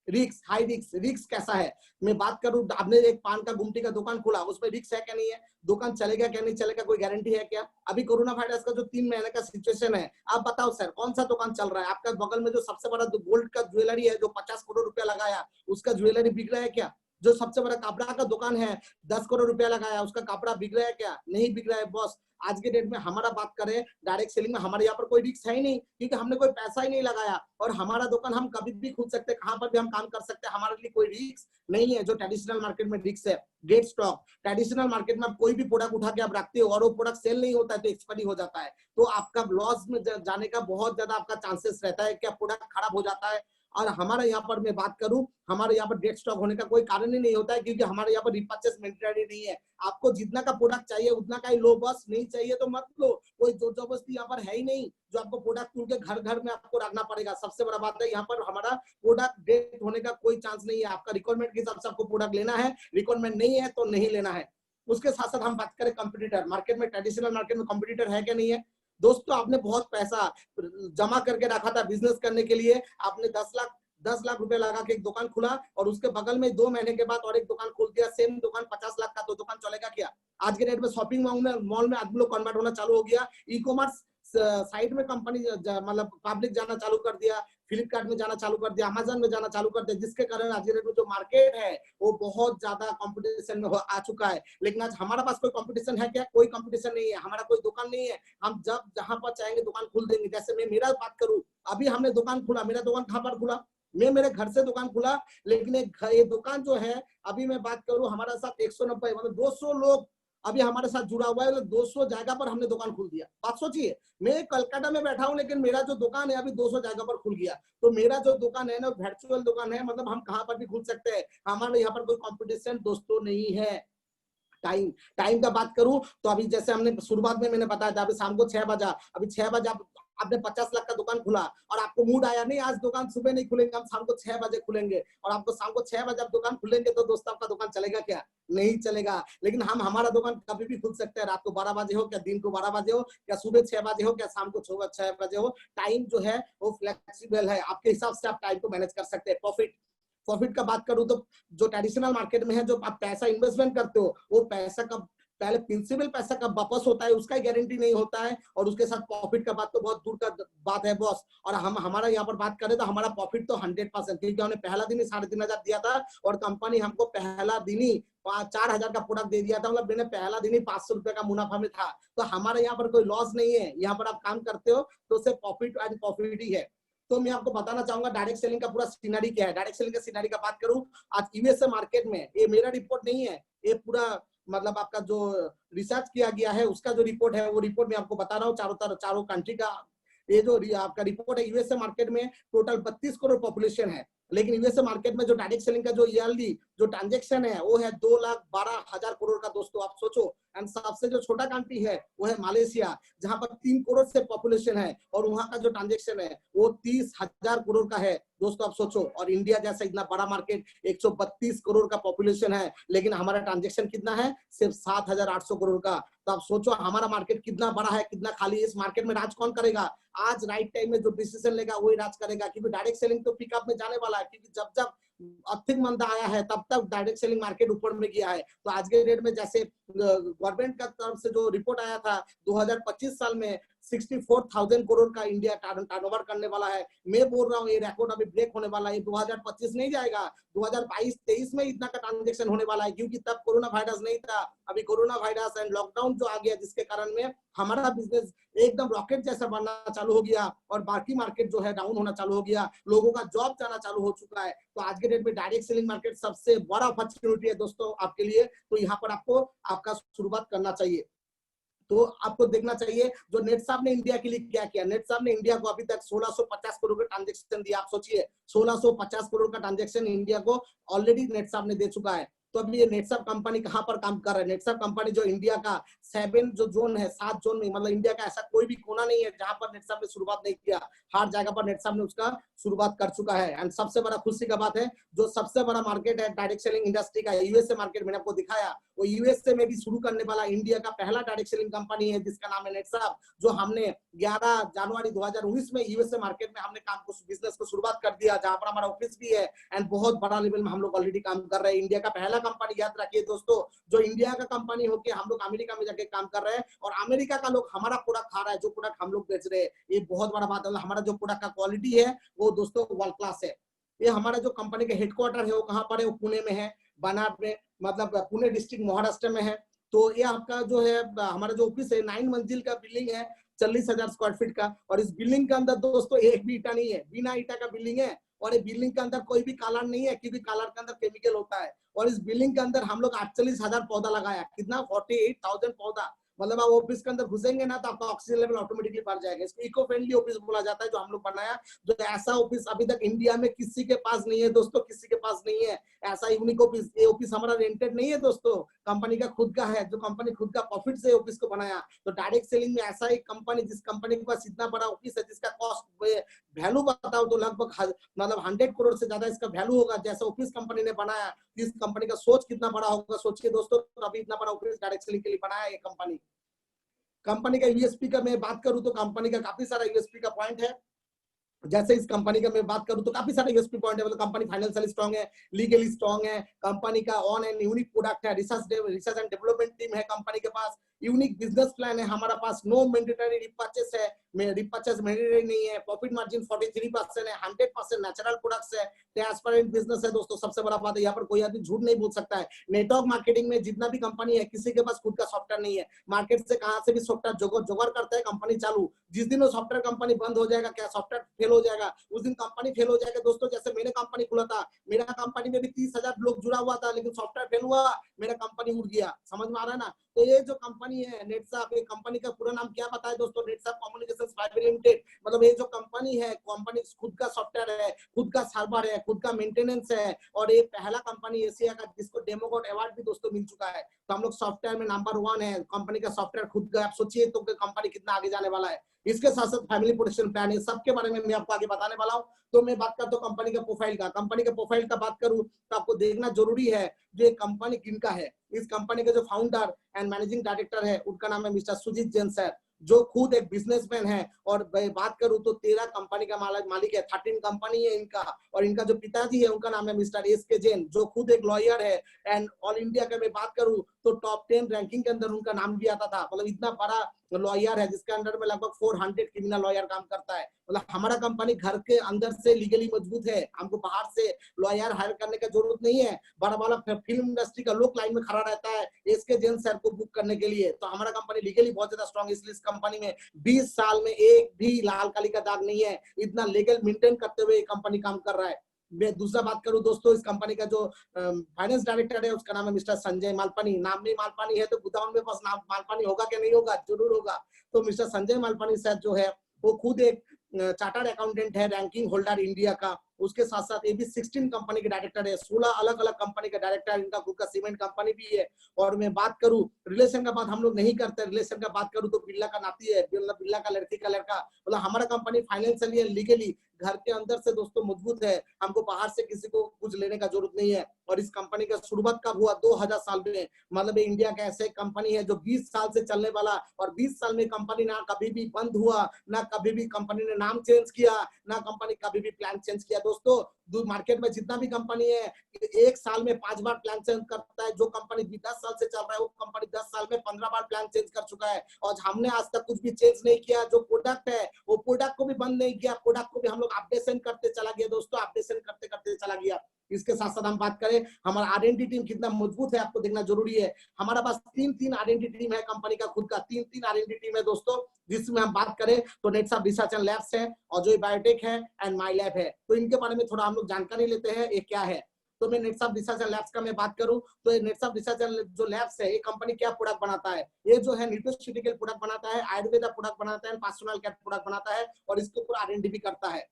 रिक्स, हाई रिक्स। रिक्स कैसा है मैं बात करूं, आपने एक पान का गुमटी का दुकान खोला, उसमें रिक्स है क्या? नहीं है। दुकान चलेगा क्या नहीं चलेगा कोई गारंटी है क्या? अभी कोरोना वायरस का जो 3 महीने का सिचुएशन है, आप बताओ सर कौन सा दुकान चल रहा है? आपका बगल में जो सबसे बड़ा गोल्ड का ज्वेलरी है जो 50 करोड़ रुपया लगाया, उसका ज्वेलरी बिक रहा है क्या? जो सबसे बड़ा कपड़ा का दुकान है 10 करोड़ रुपया लगाया, उसका कपड़ा बिक रहा है क्या? नहीं बिक रहा है बॉस। आज के डेट में हमारा बात करें डायरेक्ट सेलिंग में, हमारे यहाँ पर कोई रिस्क है ही नहीं क्योंकि हमने कोई पैसा ही नहीं लगाया और हमारा दुकान हम कभी भी खुल सकते हैं, कहां पर भी हम काम कर सकते हैं। हमारे लिए कोई रिस्क नहीं है जो ट्रेडिशनल मार्केट में रिस्क है। डेड स्टॉक, ट्रेडिशनल मार्केट में आप कोई भी प्रोडक्ट उठा के आप रखते हो और वो प्रोडक्ट सेल नहीं होता है तो एक्सपायरी हो जाता है, तो आपका लॉस में जाने का बहुत ज्यादा आपका चांसेस रहता है कि प्रोडक्ट खराब हो जाता है। और हमारे यहाँ पर मैं बात करूं, हमारे यहाँ पर डेड स्टॉक होने का कोई कारण ही नहीं होता है क्योंकि हमारे यहाँ पर रिपर्चेस मेंटेलिटी नहीं है। आपको जितना का प्रोडक्ट चाहिए उतना का ही लो, बस नहीं चाहिए तो मत लो। कोई जोर जबरदस्ती यहाँ पर है ही नहीं जो आपको प्रोडक्ट उनके घर घर में आपको रखना पड़ेगा। सबसे बड़ा बात है यहाँ पर हमारा प्रोडक्ट डेट होने का कोई चांस नहीं है। आपका रिक्वायरमेंट के हिसाब से आपको प्रोडक्ट लेना है, रिक्वायरमेंट नहीं है तो नहीं लेना है। उसके साथ साथ हम बात करें कंपटीटर मार्केट में, ट्रेडिशनल मार्केट में कंपटीटर है क्या नहीं है? दोस्तों आपने बहुत पैसा जमा करके रखा था बिजनेस करने के लिए, आपने 10 लाख रुपए लगा के एक दुकान खुला और उसके बगल में 2 महीने के बाद और एक दुकान खोल दिया, सेम दुकान 50 लाख का, तो दुकान चलेगा क्या? आज के डेट में शॉपिंग मॉल में आदमी लोग कन्वर्ट होना चालू हो गया। ई कॉमर्स साइट में कंपनी मतलब पब्लिक जाना चालू कर दिया, फ्लिपकार्ट में जाना चालू कर दिया, अमेजन में जाना चालू कर दिया, जिसके कारण आज के डेट में जो मार्केट है वो बहुत ज्यादा कंपटीशन में आ चुका है। लेकिन आज हमारे पास कोई कंपटीशन है क्या? कोई कंपटीशन नहीं है। हमारा कोई दुकान नहीं है, हम जब जहां पर चाहेंगे दुकान खोल देंगे। जैसे मैं मेरा बात करूं, अभी हमने दुकान खुला, मेरा दुकान कहां पर खुला? मैं मेरे घर से दुकान खुला, लेकिन ये दुकान जो है अभी मैं बात करूं हमारे साथ 190 मतलब 200 लोग अभी हमारे साथ जुड़ा हुआ है। 200 जगह पर हमने दुकान खोल दिया। बात सोचिए, मैं कलकत्ता में बैठा हूं लेकिन मेरा जो दुकान है अभी 200 जगह पर खुल गया। तो मेरा जो दुकान है ना वर्चुअल दुकान है, मतलब हम कहां पर भी खुल सकते हैं। हमारे यहाँ पर कोई कंपटीशन दोस्तों नहीं है। टाइम का बात करूं तो अभी जैसे हमने शुरुआत में मैंने बताया था, अभी शाम को 6 बजा, अभी 6 बजे आपने 50 लाख का दुकान खुला और आपको मूड आया नहीं आज दुकान सुबह नहीं खुलेंगे, हम शाम को 6 बजे खुलेंगे, और आपको शाम को 6 बजे आप दुकान खुलेंगे तो दोस्तों आपका दुकान चलेगा क्या? नहीं चलेगा। लेकिन हम हमारा दुकान कभी भी खुल सकते हैं, रात को 12 बजे हो, क्या दिन को 12 बजे हो, क्या सुबह 6 बजे हो, क्या शाम को 6 बजे हो। टाइम जो है वो फ्लेक्सिबल है, आपके हिसाब से आप टाइम को मैनेज कर सकते हैं। प्रॉफिट का बात करूं तो जो ट्रेडिशनल मार्केट में है, जो आप पैसा इन्वेस्टमेंट करते हो, वो पैसा का पहले प्रिंसिपल पैसा कब वापस होता है उसका गारंटी नहीं होता है, और उसके साथ प्रॉफिट का बात तो बहुत दूर का बात है बॉस। और हम हमारा यहाँ पर बात करें तो हमारा प्रॉफिट तो 100%, क्योंकि हमने पहला दिन ही 3,500 दिया था और कंपनी हमको पहला दिन ही 4,000 का प्रोडक्ट दे दिया था, मतलब मैंने पहला दिन ही 500 रुपए का मुनाफा में था। तो हमारे यहाँ पर कोई लॉस नहीं है, यहाँ पर आप काम करते हो तो सिर्फ प्रॉफिट एंड प्रॉफिट ही है। तो मैं आपको बताना चाहूंगा डायरेक्ट सेलिंग का पूरा सिनेरियो क्या है। डायरेक्ट सेलिंग का सिनेरियो का बात करूं, आज यूएसए मार्केट में, ये मेरा रिपोर्ट नहीं है, ये पूरा मतलब आपका जो रिसर्च किया गया है उसका जो रिपोर्ट है, वो रिपोर्ट मैं आपको बता रहा हूँ चारों कंट्री का। ये जो आपका रिपोर्ट है, यूएसए मार्केट में टोटल 32 करोड़ पॉपुलेशन है, लेकिन यूएसए मार्केट में जो डायरेक्ट सेलिंग का जो ईयरली जो ट्रांजेक्शन है वो है 2,12,000 करोड़ का। दोस्तों आप सोचो, एंड सबसे जो छोटा कंट्री है वो है मलेशिया, जहां पर 3 करोड़ से पॉपुलेशन है और वहां का जो ट्रांजेक्शन है वो 30,000 करोड़ का है। दोस्तों आप सोचो, और इंडिया जैसा इतना बड़ा मार्केट, 132 करोड़ का पॉपुलेशन है, लेकिन हमारा ट्रांजेक्शन कितना है? सिर्फ 7,800 करोड़ का। तो आप सोचो हमारा मार्केट कितना बड़ा है, कितना खाली है। इस मार्केट में राज कौन करेगा? आज राइट टाइम में जो डिसीजन लेगा वही राज करेगा, क्योंकि डायरेक्ट सेलिंग तो पिकअप में जाने वाला है, क्योंकि जब जब आर्थिक मंदा आया है तब तक डायरेक्ट सेलिंग मार्केट ऊपर में गया है। तो आज के डेट में जैसे गवर्नमेंट का तरफ से जो रिपोर्ट आया था 2025 साल में 64,000 करोड़ का इंडिया टर्नओवर करने वाला है। मैं बोल रहा हूँ ये रिकॉर्ड अभी ब्रेक होने वाला है, 2025 नहीं जाएगा, 2022-23 में इतना का ट्रांजेक्शन होने वाला है, क्योंकि तब कोरोना वायरस नहीं था। अभी कोरोना वायरस एंड लॉकडाउन जो आ गया, जिसके कारण में हमारा बिजनेस एकदम रॉकेट जैसा बनना चालू हो गया और बाकी मार्केट जो है डाउन होना चालू हो गया, लोगों का जॉब जाना चालू हो चुका है। तो आज के डेट में डायरेक्ट सेलिंग मार्केट सबसे बड़ा अपॉर्चुनिटी है दोस्तों आपके लिए। तो यहाँ पर आपको आपका शुरुआत करना चाहिए। तो आपको देखना चाहिए जो नेट साहब ने इंडिया के लिए क्या किया। नेट साहब ने इंडिया को अभी तक 1650 करोड़ का ट्रांजेक्शन दिया। आप सोचिए 1650 करोड़ का ट्रांजेक्शन इंडिया को ऑलरेडी नेट साहब ने दे चुका है। तो अभी ये नेटसप कंपनी कहां पर काम कर रहा है? नेटसप कंपनी जो इंडिया का 7 जो जोन है, 7 जोन में, मतलब इंडिया का ऐसा कोई भी कोना नहीं है जहां पर नेटसप ने शुरुआत नहीं किया। हर जगह पर नेटसप ने उसका शुरुआत कर चुका है। एंड सबसे बड़ा खुशी का बात है, जो सबसे बड़ा मार्केट है डायरेक्ट सेलिंग इंडस्ट्री का, यूएसए मार्केट मैंने आपको दिखाया, वो यूएसए में भी शुरू करने वाला इंडिया का पहला डायरेक्ट सेलिंग कंपनी है, जिसका नाम है नेटसप, जो हमने 11 जनवरी 2019 में यूएसए मार्केट में हमने काम को बिजनेस को शुरुआत कर दिया, जहां पर हमारा ऑफिस भी है एंड बहुत बड़ा लेवल में हम लोग ऑलरेडी काम कर रहे हैं। इंडिया का पहला कंपनी, याद रखिए दोस्तों, जो इंडिया का कंपनी होके हम लोग अमेरिका में जाके काम कर रहे हैं और अमेरिका का लोग हमारा प्रोडक्ट खा रहा है, जो प्रोडक्ट हम लोग बेच रहे हैं। ये बहुत बड़ा बात है। हमारा जो प्रोडक्ट का क्वालिटी है वो दोस्तों वर्ल्ड क्लास है। ये हमारा जो कंपनी का हेडक्वार्टर है वो कहाँ पर है? वो पुणे में है, बनार में, मतलब पुणे डिस्ट्रिक्ट महाराष्ट्र में है। तो ये आपका जो है हमारा जो ऑफिस है 9 मंजिल का बिल्डिंग है, 40,000 स्क्वायर फीट का। और इस बिल्डिंग के अंदर दोस्तों एक भी ईटा नहीं है, बिना ईटा का बिल्डिंग है। और ये बिल्डिंग के अंदर कोई भी कालर नहीं है, क्योंकि कालर के अंदर केमिकल होता है। और इस बिल्डिंग के अंदर हम लोग 48,000 पौधा लगाया। कितना? 48,000 पौधा। मतलब आप ऑफिस के अंदर घुसेंगे ना तो आपका ऑक्सीजन लेवल ऑटोमेटिकली बढ़ जाएगा। इसको इको फ्रेंडली ऑफिस बोला जाता है, जो हम लोग बनाया। जो ऐसा ऑफिस अभी तक इंडिया में किसी के पास नहीं है दोस्तों, किसी के पास नहीं है ऐसा यूनिक ऑफिस। ये ऑफिस हमारा रेंटेड नहीं है दोस्तों, कंपनी का खुद का है, जो कंपनी खुद का प्रॉफिट से ऑफिस को बनाया। तो डायरेक्ट सेलिंग में ऐसा एक कंपनी, जिस कंपनी के पास इतना बड़ा ऑफिस है, जिसका कॉस्ट वैल्यू बताओ तो लगभग मतलब 100 करोड़ से ज्यादा इसका वैल्यू होगा, जैसा ऑफिस कंपनी ने बनाया। इस कंपनी का सोच कितना बड़ा होगा सोचिए दोस्तों। तो अभी इतना बड़ा ऑफिस डायरेक्ट सेलिंग के लिए बनाया ये कंपनी। कंपनी का यूएसपी का मैं बात करूं तो कंपनी का काफी सारा यूएसपी का पॉइंट है। जैसे इस कंपनी का मैं बात करूं तो काफी सारे यूएसपी पॉइंट है। मतलब कंपनी फाइनेंशियली स्ट्रांग है, लीगली स्ट्रांग है, कंपनी का ऑन एंड यूनिक प्रोडक्ट है, रिसर्च एंड डेवलपमेंट टीम है कंपनी के पास, यूनिक बिजनेस प्लान है हमारा पास, नो मैंडेटरी रिपर्चेस है, रिपर्चेस मैंडेटरी नहीं है, प्रॉफिट मार्जिन 43% है, 100% नेचुरल प्रोडक्ट्स है, ट्रांसपेरेंट बिजनेस है दोस्तों। सबसे बड़ा बात है, यहाँ पर कोई आदमी झूठ नहीं बोल सकता है। नेटवर्क मार्केटिंग में जितना भी कंपनी है, किसी के पास खुद का सॉफ्टवेयर नहीं है। मार्केट से कहां से भी सॉफ्टवेयर जुगाड़ करता है कंपनी चालू। जिस दिन वो सॉफ्टवेयर कंपनी बंद हो जाएगा, क्या सॉफ्टवेयर फेल हो जाएगा, उस दिन कंपनी फेल हो जाएगा दोस्तों। जैसे मैंने कंपनी खुला था, मेरा कंपनी में भी 30,000 लोग जुड़ा हुआ था, लेकिन सॉफ्टवेयर फेल हुआ, मेरा कंपनी उड़ गया। समझ में आ रहा है ना? तो ये जो कंपनी है नेटसप, ये कंपनी का पूरा नाम क्या पता है दोस्तों? नेटसप कम्युनिकेशंस प्राइवेट लिमिटेड। मतलब ये जो कंपनी है, कंपनी खुद का सॉफ्टवेयर है, खुद का सर्वर है, खुद का मेंटेनेंस है, और ये पहला कंपनी एशिया का जिसको डेमोगोट अवार्ड भी दोस्तों मिल चुका है। तो हम लोग सॉफ्टवेयर में नंबर 1 है, कंपनी का सॉफ्टवेयर खुद का। आप सोचिए तो कंपनी कितना आगे जाने वाला है। इसके साथ साथ फैमिली प्रोटेक्शन प्लान है, सबके बारे में मैं आपको आगे बताने वाला हूँ। तो मैं बात करता हूँ कंपनी के प्रोफाइल का। कंपनी के प्रोफाइल का बात करूँ तो आपको देखना जरूरी है जो ये कंपनी किनका है। इस कंपनी के जो फाउंडर एंड मैनेजिंग डायरेक्टर है उनका नाम है मिस्टर सुजीत जैन सर, जो खुद एक बिजनेसमैन है। और बात करूं तो 13 कंपनी का मालिक है, 13 कंपनी है इनका। और इनका जो पिताजी है उनका नाम है मिस्टर एस के जैन, जो खुद एक लॉयर है। एंड ऑल इंडिया का मैं बात करूं तो टॉप 10 रैंकिंग के अंदर उनका नाम भी आता था। मतलब इतना बड़ा लॉयर है जिसके अंडर में लगभग 400 क्रिमिनल लॉयर काम करता है। मतलब हमारा कंपनी घर के अंदर से लीगली मजबूत है, हमको बाहर से लॉयर हायर करने की जरूरत नहीं है। बड़ा बड़ा फिल्म इंडस्ट्री का लोग लाइन में खड़ा रहता है एसके जैन सर को बुक करने के लिए। तो हमारा कंपनी लीगली बहुत ज्यादा स्ट्रॉन्ग है, इसलिए इस कंपनी में 20 साल में एक भी लाल काली का दाग नहीं है। इतना लीगल मेंटेन करते हुए कंपनी काम कर रहा है। मैं दूसरा बात करूं दोस्तों, इस कंपनी का जो फाइनेंस डायरेक्टर है उसका नाम है मिस्टर संजय मालपानी। नाम में मालपानी है तो गोदाम में बस नाम मालपानी होगा क्या? नहीं होगा, जरूर होगा। तो मिस्टर संजय मालपानी सर जो है वो खुद एक चार्टर्ड अकाउंटेंट है, रैंकिंग होल्डर इंडिया का। उसके साथ साथ ये भी 16 कंपनी के डायरेक्टर है, 16 अलग अलग कंपनी का डायरेक्टर है। इनका खुद का सीमेंट कंपनी भी है। और मैं बात करूं रिलेशन का बात हम लोग नहीं करते, रिलेशन का बात करूं तो बिल्ला का नाती है, बिल्ला का लड़की का लड़का। मतलब हमारा कंपनी फाइनेंशियली लीगली घर के अंदर से दोस्तों मजबूत है, हमको बाहर से किसी को कुछ लेने का जरूरत नहीं है। और इस कंपनी का शुरुआत कब हुआ? 2000 साल में। मतलब इंडिया का ऐसे कंपनी है जो 20 साल से चलने वाला, और 20 साल में कंपनी ना कभी भी बंद हुआ, ना कभी भी कंपनी ने नाम चेंज किया, ना कंपनी कभी भी प्लान चेंज किया। दोस्तों मार्केट में जितना भी कंपनी है एक साल में 5 बार प्लान चेंज करता है। जो कंपनी 10 साल से चल रहा है वो कंपनी 10 साल में 15 बार प्लान चेंज कर चुका है। और हमने आज तक कुछ भी चेंज नहीं किया। जो प्रोडक्ट है वो प्रोडक्ट को भी बंद नहीं किया, प्रोडक्ट को भी हम लोग अपडेशन करते चला गया दोस्तों, अपडेशन करते करते चला गया। इसके साथ साथ हम बात करें हमारा आरएनडी टीम कितना मजबूत है, आपको देखना जरूरी है। हमारा पास 3 आरएनडी टीम है, कंपनी का खुद का 3 आरएनडी टीम है दोस्तों। जिसमें हम बात करें तो नेटसाफ रिसर्च एंड लैब्स है, अजोय बायोटेक है एंड माई लैब है। तो इनके बारे में थोड़ा हम लोग जानकारी लेते हैं ये क्या है। तो मैं नेटसाफ रिसर्च एंड लैब्स का मैं बात करूं तो ये नेटसाफ रिसर्च एंड जो लैब्स है ये कंपनी क्या प्रोडक्ट बनाता है? ये जो है न्यूट्रिशनिकल प्रोडक्ट बनाता है, आयुर्वेदा प्रोडक्ट बनाता है, पर्सनल केयर प्रोडक्ट बनाता है, और इसके ऊपर आरएनडी भी करता है।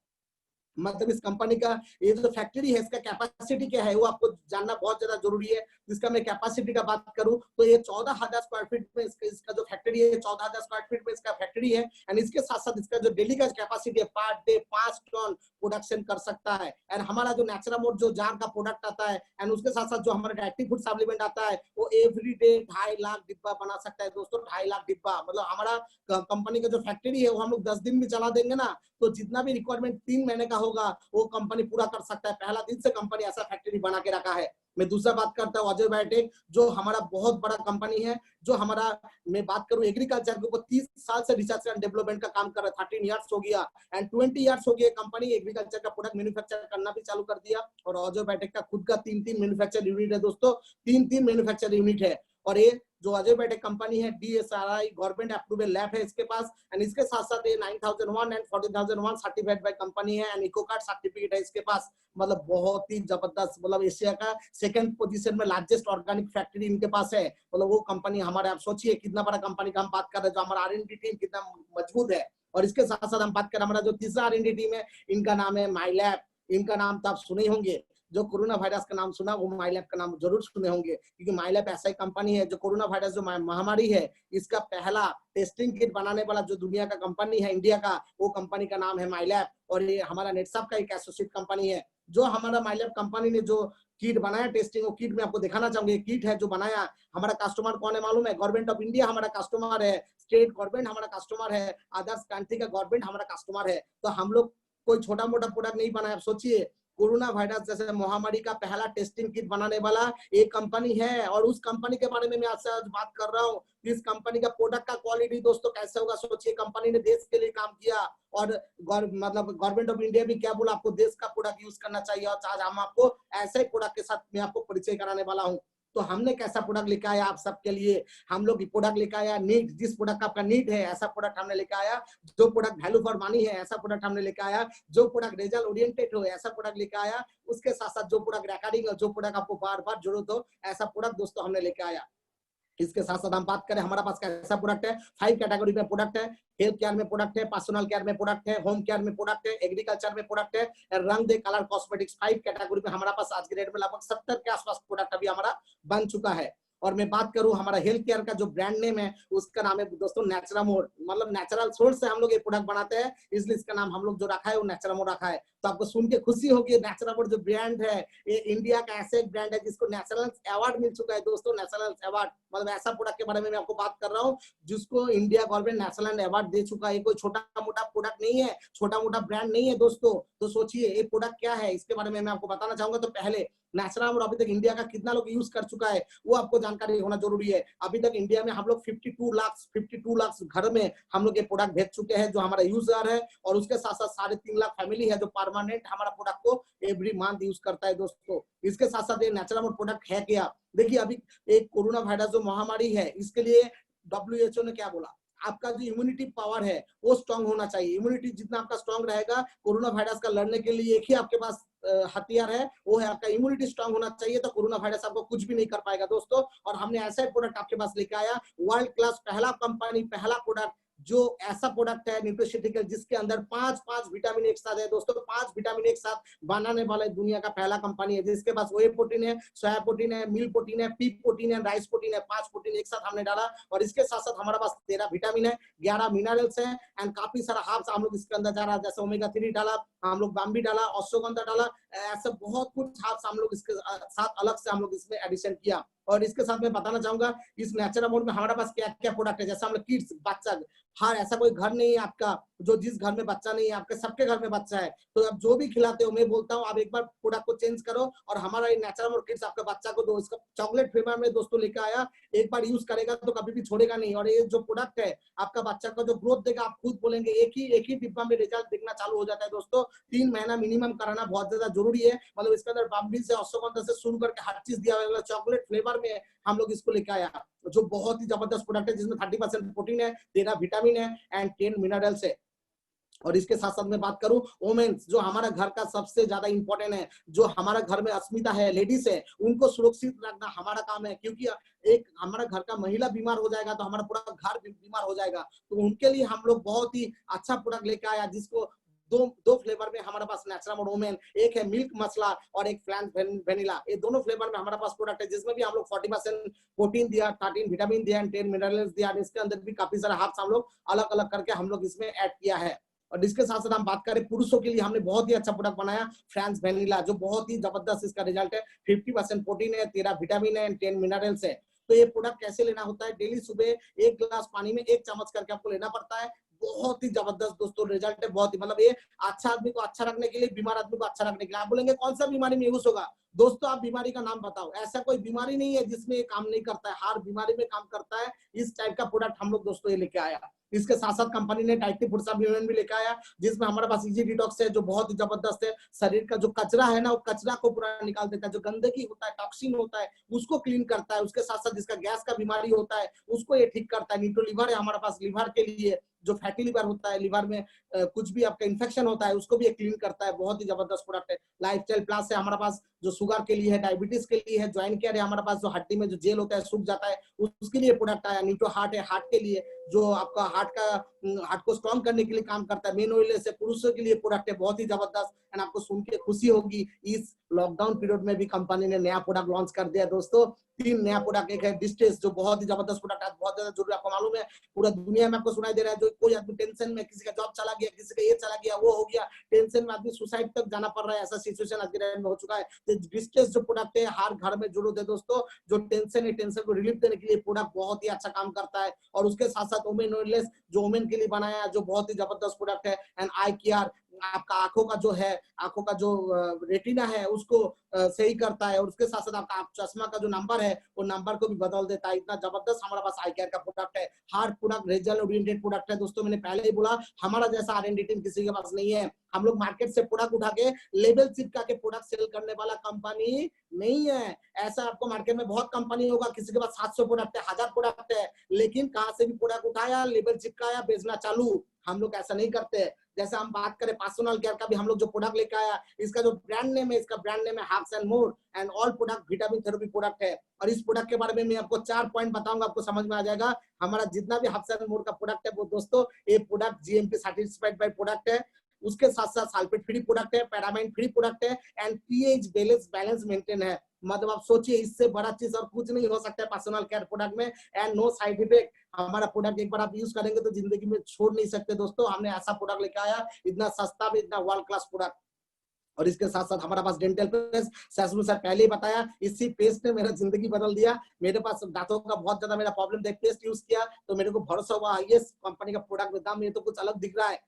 मतलब इस कंपनी का ये जो फैक्ट्री है इसका कैपेसिटी क्या है वो आपको जानना बहुत ज्यादा जरूरी है। इसका मैं कैपेसिटी का बात करूं तो ये 14,000 स्क्वायर फीट में इसका जो फैक्ट्री है 14,000 स्क्वायर फीट में इसका फैक्ट्री है। एंड इसके साथ साथ इसका जो डेली का कैपेसिटी है पर डे 5 टन प्रोडक्शन कर सकता है। एंड हमारा जो नेचुरामोड जो जार का प्रोडक्ट आता है एंड उसके साथ साथ जो हमारा डाइटरी फूड सप्लीमेंट आता है वो एवरी डे 2.5 लाख डिब्बा बना सकता है दोस्तों, 2.5 लाख डिब्बा। मतलब हमारा कंपनी का जो फैक्ट्री है वो हम लोग 10 दिन भी चला देंगे ना तो जितना भी रिक्वायरमेंट 3 महीने का होगा वो कंपनी पूरा कर सकता है। पहला दिन से कंपनी ऐसा फैक्ट्री बना के रखा है। मैं दूसरा बात करता हूँ अजय बायोटेक, जो हमारा बहुत बड़ा कंपनी है। जो हमारा मैं बात करूं एग्रीकल्चर के ऊपर 30 साल से रिसर्च एंड डेवलपमेंट का काम कर रहा है, 13 इयर्स हो गया एंड 20 इयर्स हो गया कंपनी एग्रीकल्चर का प्रोडक्ट मैन्युफैक्चर करना भी चालू कर दिया। और अजय बायोटेक का खुद का 3 मैन्युफैक्चर यूनिट है दोस्तों, 3 मैन्युफैक्चर यूनिट है। और ये जो अजय बायोटेक कंपनी है DSRI गवर्नमेंट अप्रूवल लैब है इसके पास। एंड इसके साथ साथ ये 9001 एंड 14001 सर्टिफाइड बाय कंपनी है एंड इको कार्ड सर्टिफिकेट है इसके पास। मतलब बहुत ही जबरदस्त, मतलब एशिया का सेकंड पोजीशन में लार्जेस्ट ऑर्गेनिक फैक्ट्री इनके पास है। मतलब वो कंपनी हमारे, आप सोचिए कितना बड़ा कंपनी का हम बात कर रहे हैं, जो हमारा आरएनडी टीम कितना मजबूत है। और इसके साथ साथ हम बात करें हमारा जो तीसरा आरएनडी टीम है इनका नाम है माई लैब। इनका नाम तो आप सुने होंगे, जो कोरोना वायरस का नाम सुना वो माई लैब का नाम जरूर सुने होंगे, क्योंकि माई लैब ऐसा ही कंपनी है जो कोरोना वायरस जो महामारी है इसका पहला टेस्टिंग किट बनाने वाला जो दुनिया का कंपनी है इंडिया का, वो कंपनी का नाम है माई लैब। और ये हमारा नेटसाफ का एक एसोसिएट कंपनी है। जो हमारा माई लैब कंपनी ने जो किट बनाया टेस्टिंग, वो किट में आपको दिखाना चाहूंगी। किट है जो बनाया, हमारा कस्टमर कौन है मालूम है? गवर्नमेंट ऑफ इंडिया हमारा कस्टमर है, स्टेट गवर्नमेंट हमारा कस्टमर है, अदर्स कंट्री का गवर्नमेंट हमारा कस्टमर है। तो हम लोग कोई छोटा मोटा प्रोडक्ट नहीं बनाया। आप सोचिए कोरोना वायरस जैसे महामारी का पहला टेस्टिंग किट बनाने वाला एक कंपनी है। और उस कंपनी के बारे में मैं आपसे आज बात कर रहा हूँ। इस कंपनी का प्रोडक्ट का क्वालिटी दोस्तों कैसे होगा सोचिए। कंपनी ने देश के लिए काम किया और मतलब गवर्नमेंट ऑफ इंडिया भी क्या बोला, आपको देश का प्रोडक्ट यूज करना चाहिए। और आज हम आपको ऐसे ही प्रोडक्ट के साथ मैं आपको परिचय कराने वाला हूँ। तो हमने कैसा प्रोडक्ट लेके आया आप सबके लिए? हम लोग प्रोडक्ट लेके आया नीड, जिस प्रोडक्ट आपका नीड है ऐसा प्रोडक्ट हमने लेके आया। जो प्रोडक्ट वैल्यू फॉर मनी है ऐसा प्रोडक्ट हमने लेके आया। जो प्रोडक्ट रिजल्ट ओरिएंटेड हो ऐसा प्रोडक्ट लेके आया। उसके साथ साथ जो प्रोडक्ट रिकॉर्डिंग हो, जो प्रोडक्ट आपको बार बार जरूरत हो, ऐसा प्रोडक्ट दोस्तों हमने लेके आया। इसके साथ साथ हम बात करें हमारा पास कैसा प्रोडक्ट है, 5 कैटेगरी में प्रोडक्ट है। हेल्थ केयर में प्रोडक्ट है, पर्सनल केयर में प्रोडक्ट है, होम केयर में प्रोडक्ट है, एग्रीकल्चर में प्रोडक्ट है, रंग दे कलर कॉस्मेटिक्स 5 कैटेगरी में हमारा पास आज के डेट में लगभग 70 के आसपास प्रोडक्ट अभी हमारा बन चुका है। और मैं बात करूं हमारा हेल्थ केयर का जो ब्रांड नेम है उसका नाम है दोस्तों नेचुरामोर, मतलब नेचुरल सोर्स से हम लोग ये प्रोडक्ट बनाते हैं, इसलिए इसका नाम हम लोग जो रखा है वो नेचुरामोर रखा है। तो आपको सुन के खुशी होगी, नेचुरामोर जो ब्रांड है ये इंडिया का ऐसे एक ब्रांड है जिसको नेशनल अवार्ड मिल चुका है दोस्तों, नेशनल अवार्ड। मतलब ऐसा प्रोडक्ट के बारे में मैं आपको बात कर रहा हूँ जिसको इंडिया गवर्नमेंट नेशनल अवार्ड दे चुका है। कोई छोटा मोटा प्रोडक्ट नहीं है, छोटा मोटा ब्रांड नहीं है दोस्तों। तो सोचिए ये प्रोडक्ट क्या है, इसके बारे में मैं आपको बताना चाहूंगा। तो पहले नेचुरामोर अभी तक इंडिया का कितना लोग यूज कर चुका है वो आपको जानकारी होना जरूरी है। अभी तक इंडिया में हम लोग 52 लाख घर में हम लोग ये प्रोडक्ट भेज चुके हैं जो हमारा यूजर है, और उसके साथ साथ 3.5 लाख फैमिली है जो परमानेंट हमारा प्रोडक्ट को एवरी मंथ यूज करता है दोस्तों। इसके साथ साथ ये नेचुरामोर प्रोडक्ट है क्या, देखिए अभी एक कोरोना वायरस जो महामारी है इसके लिए WHO ने क्या बोला, आपका जो इम्यूनिटी पावर है वो स्ट्रांग होना चाहिए। इम्यूनिटी जितना आपका स्ट्रांग रहेगा कोरोना वायरस का लड़ने के लिए एक ही आपके पास हथियार है, वो है आपका इम्यूनिटी स्ट्रांग होना चाहिए। तो कोरोना वायरस आपको कुछ भी नहीं कर पाएगा दोस्तों। और हमने ऐसा प्रोडक्ट आपके पास लेके आया, वर्ल्ड क्लास पहला कंपनी पहला प्रोडक्ट जो ऐसा प्रोडक्ट है न्यूट्रिशिटिकल जिसके अंदर 5 विटामिन एक साथ है दोस्तों। 5 विटामिन एक साथ बनाने वाला दुनिया का पहला कंपनी है जिसके पास व्हे प्रोटीन है, सोया प्रोटीन है, मिल्क प्रोटीन है, पी प्रोटीन है, राइस प्रोटीन है। 5 प्रोटीन एक साथ हमने डाला, और इसके साथ साथ हमारे पास 13 विटामिन है, 11 मिनरल्स है, एंड काफी सारा हर्ब्स हम लोग इसके अंदर जा रहा है, जैसे ओमेगा 3 डाला, हम लोग बाम्बी डाला, अश्वगंधा डाला, ऐसा बहुत कुछ हर्ब्स हम लोग इसके साथ अलग से हम लोग इसमें एडिशन किया। और इसके साथ मैं बताना चाहूंगा इस नेचुरामोर में हमारे पास क्या क्या प्रोडक्ट है। जैसे हम लोग किड्स बच्चा, हाँ ऐसा कोई घर नहीं है आपका जो जिस घर में बच्चा नहीं है, आपके सबके घर में बच्चा है। तो आप जो भी खिलाते हो मैं बोलता हूँ आप एक बार प्रोडक्ट को चेंज करो, और हमारा ये नेचुरामोर किड्स आपके बच्चा को दो। इसका चॉकलेट फ्लेवर में दोस्तों लेकर आया, एक बार यूज करेगा तो कभी भी छोड़ेगा नहीं। और ये जो प्रोडक्ट है आपका बच्चा का जो ग्रोथ देगा, आप खुद बोलेंगे एक ही डिब्बा में रिजल्ट दिखना चालू हो जाता है दोस्तों। 3 महीना मिनिमम कराना बहुत ज्यादा जरूरी है। मतलब इसके अंदर बाम्बी से अश्वगंधा से शुरू करके हर चीज दिया हुआ है। चॉकलेट फ्लेवर में हम लोग इसको लेकर आया जो बहुत ही जबरदस्त प्रोडक्ट है जिसमें 30% प्रोटीन है, 13 विटामिन है एंड 10 मिनरल्स है। और इसके साथ साथ मैं बात करूं वोमेन्स, जो हमारा घर का सबसे ज्यादा इंपॉर्टेंट है, जो हमारा घर में अस्मिता है, लेडीज है, उनको सुरक्षित रखना हमारा काम है। क्योंकि एक हमारा घर का महिला बीमार हो जाएगा तो हमारा पूरा घर बीमार हो जाएगा। तो उनके लिए हम लोग बहुत ही अच्छा प्रोडक्ट लेकर आया जिसको दो फ्लेवर में हमारे पास नेचुरामोर वोमेन, एक है मिल्क मसला और एक फ्लैंस वेनिला। ये दोनों फ्लेवर में हमारे पास प्रोडक्ट है जिसमें भी हम लोग 40% प्रोटीन दिया, 13 विटामिन दिया, 10 मिनरल्स दिया। इसके अंदर भी काफी सारा हर्ब्स हम लोग अलग अलग करके हम लोग इसमें ऐड किया है। और इसके साथ साथ हम बात करें पुरुषों के लिए, हमने बहुत ही अच्छा प्रोडक्ट बनाया फ्रांस वेनिला, जो बहुत ही जबरदस्त इसका रिजल्ट है। 50% प्रोटीन है, 13 विटामिन है, 10 मिनरल्स है। तो ये प्रोडक्ट कैसे लेना होता है, डेली सुबह 1 गिलास पानी में 1 चम्मच करके आपको लेना पड़ता है। बहुत ही जबरदस्त दोस्तों रिजल्ट है, बहुत ही, मतलब ये अच्छा आदमी को अच्छा रखने के लिए, बीमार आदमी को अच्छा रखने के लिए। आप बोलेंगे कौन सा बीमारी में यूज होगा, दोस्तों आप बीमारी का नाम बताओ। ऐसा कोई बीमारी नहीं है जिसमें ये काम नहीं करता है, हर बीमारी में काम करता है। इस टाइप का प्रोडक्ट हम लोग दोस्तों ये लेके आया। इसके साथ साथ कंपनी ने डाइटरी फूड सप्लीमेंट भी लेके आया जिसमें हमारे पास इजी डिटॉक्स है जो बहुत ही जबरदस्त है। शरीर का जो कचरा है ना वो कचरा को पूरा निकाल देता है, जो गंदगी होता है, टॉक्सिन होता है, उसको क्लीन करता है। उसके साथ साथ जिसका गैस का बीमारी होता है उसको ये ठीक करता है। न्यूट्रो लिवर है हमारे पास, लिवर के लिए जो फैटी लिवर होता है, लिवर में कुछ भी आपका इन्फेक्शन होता है उसको भी ये क्लीन करता है। बहुत ही जबरदस्त प्रोडक्ट है। लाइफस्टाइल प्लस है हमारे पास जो शुगर के लिए है, डायबिटीज के लिए है। ज्वाइंट केयर है हमारे पास, जो हड्डी में जो जेल होता है सूख जाता है उसके लिए प्रोडक्ट आया। न्यूट्रो हार्ट है, हार्ट के लिए जो आपका हार्ट को स्ट्रॉन्ग करने के लिए काम करता है। मेन ऑयल से पुरुषों के लिए प्रोडक्ट है, बहुत ही जबरदस्त। एंड आपको सुन के खुशी होगी इस लॉकडाउन पीरियड में भी कंपनी ने नया प्रोडक्ट लॉन्च कर दिया दोस्तों। 3 नया प्रोडक्ट, एक है डिस्ट्रेस जो बहुत ही जबरदस्त प्रोडक्ट है, बहुत ज्यादा जरूरी। आपको मालूम है पूरा दुनिया में आपको सुनाई दे रहा है, जो कोई आदमी टेंशन में, किसी का जॉब चला गया, किसी का ये चला गया, वो हो गया, टेंशन में आदमी सुसाइड तक जाना पड़ रहा है, ऐसा सिचुएशन आज के टाइम में हो चुका है। तो डिस्ट्रेस जो प्रोडक्ट है हर घर में जरूरत है दोस्तों। जो टेंशन है, टेंशन को रिलीफ देने के लिए प्रोडक्ट बहुत ही अच्छा काम करता है। और उसके साथ साथ वोमेन ऑयलेस जो वोमेन के लिए बनाया जो बहुत ही जबरदस्त प्रोडक्ट है। एंड आई केयर आपका आंखों का जो है, आंखों का जो रेटिना है उसको सही करता है। और उसके साथ साथ आपका चश्मा का जो नंबर है वो नंबर को भी बदल देता है। इतना जबरदस्त हमारे पास आई केयर का प्रोडक्ट है। हर प्रोडक्ट रिजल्ट ओरिएंटेड प्रोडक्ट है दोस्तों। मैंने पहले ही बोला हमारा जैसा R&D टीम किसी के पास नहीं है। हम लोग मार्केट से प्रोडक्ट उठा के लेबल चिपका के प्रोडक्ट सेल करने वाला कंपनी नहीं है। ऐसा आपको मार्केट में बहुत कंपनी होगा, किसी के पास 700 प्रोडक्ट है, 1000 प्रोडक्ट है, लेकिन कहां से भी प्रोडक्ट उठाया, लेबल चिपकाया, बेचना चालू। हम लोग ऐसा नहीं करते। जैसे हम बात करें पर्सनल केयर का भी, हम लोग जो प्रोडक्ट लेकर आया, इसका जो ब्रांड नेम है, इसका ब्रांड नेम है herbs and more and all product vitamin therapy product है। और इस प्रोडक्ट के बारे में मैं आपको 4 पॉइंट बताऊंगा, आपको समझ में आ जाएगा। हमारा जितना भी हर्ब्स एंड मोर का प्रोडक्ट है वो दोस्तों ये product GMP certified by product है। उसके साथ साथ सल्फेट फ्री प्रोडक्ट है, पैरामाइन फ्री प्रोडक्ट है एंड पीएच बैलेंस मेंटेन है। मतलब आप सोचिए इससे बड़ा चीज और कुछ नहीं हो सकता है पर्सनल केयर प्रोडक्ट में एंड नो साइड इफेक्ट। हमारा प्रोडक्ट एक बार आप यूज करेंगे तो जिंदगी में छोड़ नहीं सकते दोस्तों। हमने ऐसा प्रोडक्ट लेके आया, इतना सस्ता भी, इतना वर्ल्ड क्लास प्रोडक्ट। और इसके साथ साथ हमारा पास डेंटल पेस्ट, सैसलू सर पहले ही बताया, इसी पेस्ट ने मेरा जिंदगी बदल दिया। मेरे पास दांतों का बहुत ज्यादा मेरा प्रॉब्लम था, पेस्ट यूज किया तो मेरे को भरोसा हुआ ये कंपनी का प्रोडक्ट में दाम ये तो कुछ अलग दिख रहा है,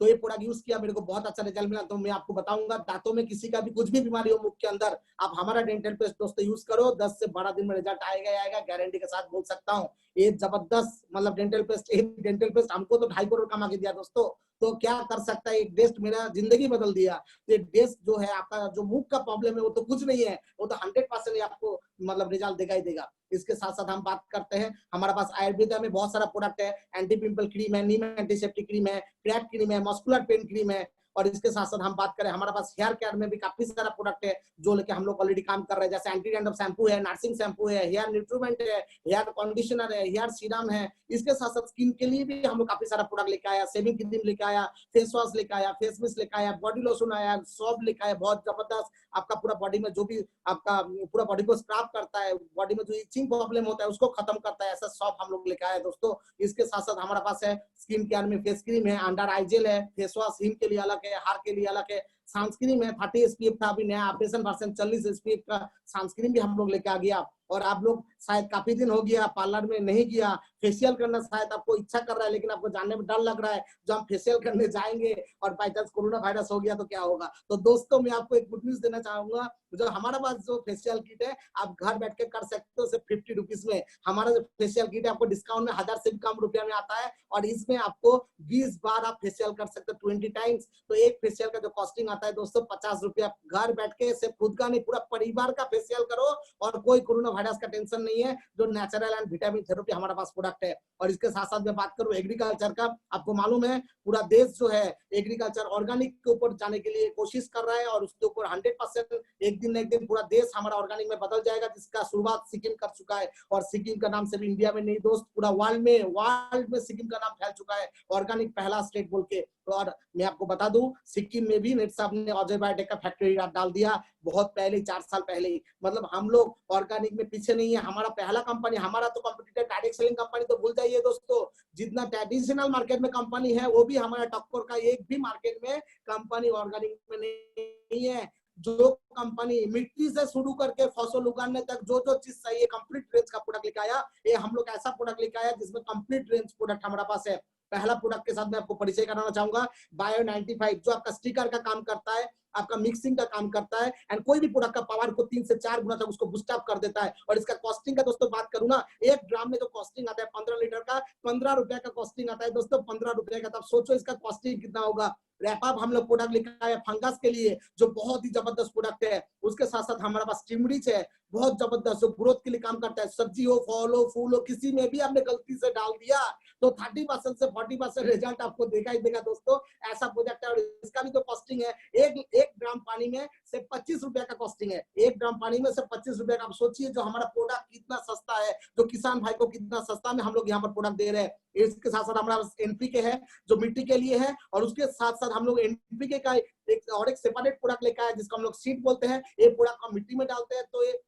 तो ये प्रोडक्ट यूज किया, मेरे को बहुत अच्छा रिजल्ट मिला। तो मैं आपको बताऊंगा दांतों में किसी का भी कुछ भी बीमारी हो मुख के अंदर, आप हमारा डेंटल पेस्ट दोस्तों यूज करो, 10 से 12 दिन में रिजल्ट आएगा ही आएगा, गारंटी के साथ बोल सकता हूँ। ये जबरदस्त मतलब डेंटल पेस्ट हमको तो 2.5 करोड़ कमा के दिया दोस्तों। तो क्या कर सकता है एक टेस्ट, मेरा जिंदगी बदल दिया। तो टेस्ट जो है आपका जो मुख का प्रॉब्लम है वो तो कुछ नहीं है, वो तो 100% ही आपको मतलब रिजल्ट देगा ही देगा। इसके साथ साथ हम बात करते हैं, हमारे पास आयुर्वेदा में बहुत सारा प्रोडक्ट है, एंटी पिंपल क्रीम है, नीम एंटीसेप्टिक क्रीम है, क्रैक क्रीम है, मस्कुलर पेन क्रीम है। और इसके साथ साथ हम बात करें, हमारे पास हेयर केयर में भी काफी सारा प्रोडक्ट है जो लेके हम लोग ऑलरेडी काम कर रहे हैं, जैसे एंटी डैंड्रफ शैम्पू है, नर्सिंग शैम्पू है, हेयर न्यूट्रीमेंट है, हेयर कंडीशनर है, हेयर सीरम है। इसके साथ साथ स्किन के लिए भी हम लोग काफी सारा प्रोडक्ट लेके आया, शेविंग क्रीम लेके आया, फेस वॉश लेके आया, फेस मिस्ट लेके आया, बॉडी लोशन आया, सॉप लेके आया, बहुत जबरदस्त। आपका पूरा बॉडी में जो भी आपका पूरा बॉडी को स्क्रब करता है, बॉडी में जो इचिंग प्रॉब्लम होता है उसको खत्म करता है, ऐसा सॉप हम लोग लेके आए दोस्तों। इसके साथ साथ हमारे पास है स्किन केयर में फेस क्रीम है, अंडर आई जेल है, फेस वॉश हिम के लिए अलग है, हार के लिए अलग है, सनस्क्रीन है 30 एसपीएफ का, अभी नया अपडेशन वर्जन 40 एसपीएफ का सनस्क्रीन भी हम लोग लेके आ गया। और आप लोग शायद काफी दिन हो गया पार्लर में नहीं गया, फेशियल करना शायद आपको इच्छा कर रहा है, लेकिन आपको जानने में डर लग रहा है जो हम फेशियल करने जाएंगे और बाई चांस कोरोना वायरस हो गया तो क्या होगा। तो दोस्तों मैं आपको एक गुड न्यूज देना चाहूंगा, जो हमारा पास जो फेशियल किट है आप घर बैठ के कर सकते हो सिर्फ 50 रुपीज में। हमारा जो फेशियल किट है आपको डिस्काउंट में 1000 से भी कम रुपया में आता है, और इसमें आपको 20 बार आप फेशियल कर सकते हो, 20 टाइम्स। तो एक फेशियल का जो कॉस्टिंग आता है दोस्तों 50 रुपया, घर बैठ के सिर्फ खुद का नहीं पूरा परिवार का फेशियल करो और कोई कोरोना वायरस का टेंशन नहीं है। जो नेचुरल एंड विटामिन थेरेपी हमारे पास प्रोडक्ट है। और इसके साथ साथ मैं बात करूं एग्रीकल्चर का, आपको मालूम है पूरा देश जो है एग्रीकल्चर ऑर्गेनिक के ऊपर जाने के लिए कोशिश कर रहा है, और उसके ऊपर 100% एक दिन न एक दिन पूरा देश हमारा ऑर्गेनिक में बदल जाएगा, जिसका शुरुआत सिक्किम कर चुका है। और सिक्किम का नाम सिर्फ इंडिया में नहीं दोस्त, पूरा वर्ल्ड में सिक्किम का नाम फैल चुका है, ऑर्गेनिक पहला स्टेट बोल के। और मैं आपको बता दूं सिक्किम में भी नेट साहब ने अजय बायोटेक का फैक्ट्री डाल दिया बहुत पहले, 4 साल पहले ही। मतलब हम लोग ऑर्गेनिक में पीछे नहीं है, हमारा पहला कंपनी, हमारा तो कंपटीटर डायरेक्ट सेलिंग कंपनी तो भूल जाइए दोस्तों, जितना ट्रेडिशनल मार्केट में कंपनी है वो भी हमारा टक्कर का एक भी मार्केट में कंपनी ऑर्गेनिक में नहीं है। जो कंपनी मिट्टी से शुरू करके फसल उगाने तक जो जो चीज चाहिए कंप्लीट रेंज का प्रोडक्ट लेके आया, ये हम लोग ऐसा प्रोडक्ट लेके आया जिसमें कंप्लीट रेंज प्रोडक्ट हमारे पास है। पहला प्रोडक्ट के साथ मैं आपको परिचय कराना चाहूंगा, बायो 95 जो आपका स्टिकर का काम करता है, आपका मिक्सिंग का काम करता है, एंड कोई भी प्रोडक्ट का पावर को 3 से 4 गुना तक उसको बूस्ट अप कर देता है। और इसका कॉस्टिंग का दोस्तों बात करूं ना, 1 ग्राम में जो कॉस्टिंग आता है 15 लीटर का, 15 रुपए का कॉस्टिंग आता है दोस्तों, 15 रुपए का। तब सोचो इसका कॉस्टिंग कितना होगा। रैपअप हम लोग प्रोडक्ट लिखा है फंगस के लिए जो बहुत ही जबरदस्त प्रोडक्ट है। उसके साथ साथ हमारे पास टिमरिच है बहुत जबरदस्त, जो ग्रोथ के लिए काम करता है। सब्जी हो, फल हो, फूल हो, किसी में भी आपने गलती से डाल दिया तो 30% से 40% रिजल्ट आपको देगा ही देगा दोस्तों। ऐसा प्रोडक्ट है। और इसका भी तो कॉस्टिंग है, एक ग्राम पानी में सिर्फ 25 रुपए का कॉस्टिंग है, 1 ग्राम पानी में सिर्फ 25 रुपए का। आप सोचिए जो हमारा प्रोडक्ट कितना सस्ता है, जो किसान भाई को कितना सस्ता में हम लोग यहाँ पर प्रोडक्ट दे रहे हैं। इसके साथ साथ हमारा एनपीके है जो मिट्टी के लिए है, और उसके साथ साथ हम लोग एनपीके का एक सेपरेट प्रोडक्ट लेकर आए जिसको हम लोग सीड बोलते हैं। ये प्रोडक्ट हम मिट्टी में डालते हैं तो ये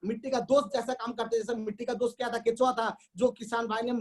मिट्टी का दोस्त जैसा काम करते हैं। जैसे मिट्टी का दोस्त क्या था, केचुआ था, जो किसान भाई ने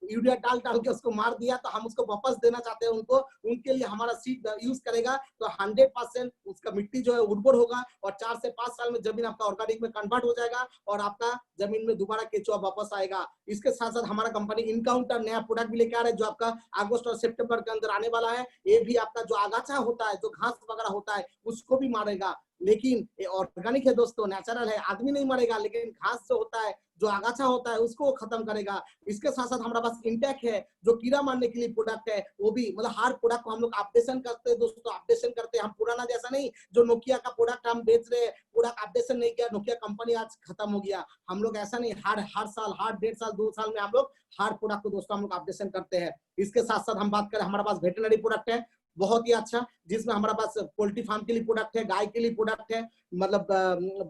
यूरिया डाल के उसको मार दिया, तो हम उसको वापस देना चाहते हैं उनको, उनके लिए हमारा सीड यूज करेगा तो 100% उसका मिट्टी जो है उर्वर होगा, और 4 से 5 साल में जमीन आपका ऑर्गेनिक में कन्वर्ट हो जाएगा, और आपका जमीन में दोबारा केचुआ वापस आएगा। इसके साथ साथ हमारा कंपनी इनकाउंटर नया प्रोडक्ट भी लेके आ रहा है जो आपका अगस्त और सितंबर के अंदर आने वाला है। ये भी आपका जो आगाछा होता है, जो घास वगैरह होता है, उसको भी मारेगा। लेकिन ये ऑर्गेनिक है दोस्तों, नेचुरल है, आदमी नहीं मरेगा, लेकिन घास जो होता है, जो आगाछा होता है, उसको खत्म करेगा। इसके साथ साथ हमारे पास इंटेक है जो कीड़ा मारने के लिए प्रोडक्ट है, वो भी मतलब हर प्रोडक्ट को हम लोग अपडेशन करते हैं दोस्तों, अपडेशन करते हैं हम। पुराना जैसा नहीं जो नोकिया का प्रोडक्ट हम बेच रहे हैं, प्रोडक्ट अपडेशन नहीं किया, नोकिया कंपनी आज खत्म हो गया। हम लोग ऐसा नहीं, हर साल, हर 1.5 साल 2 साल में हम लोग हर प्रोडक्ट को दोस्तों हम लोग अपडेशन करते हैं। इसके साथ साथ हम बात करें, हमारे पास वेटरनरी प्रोडक्ट है बहुत ही अच्छा, जिसमें हमारे पास पोल्ट्री फार्म के लिए प्रोडक्ट है, गाय के लिए प्रोडक्ट है, मतलब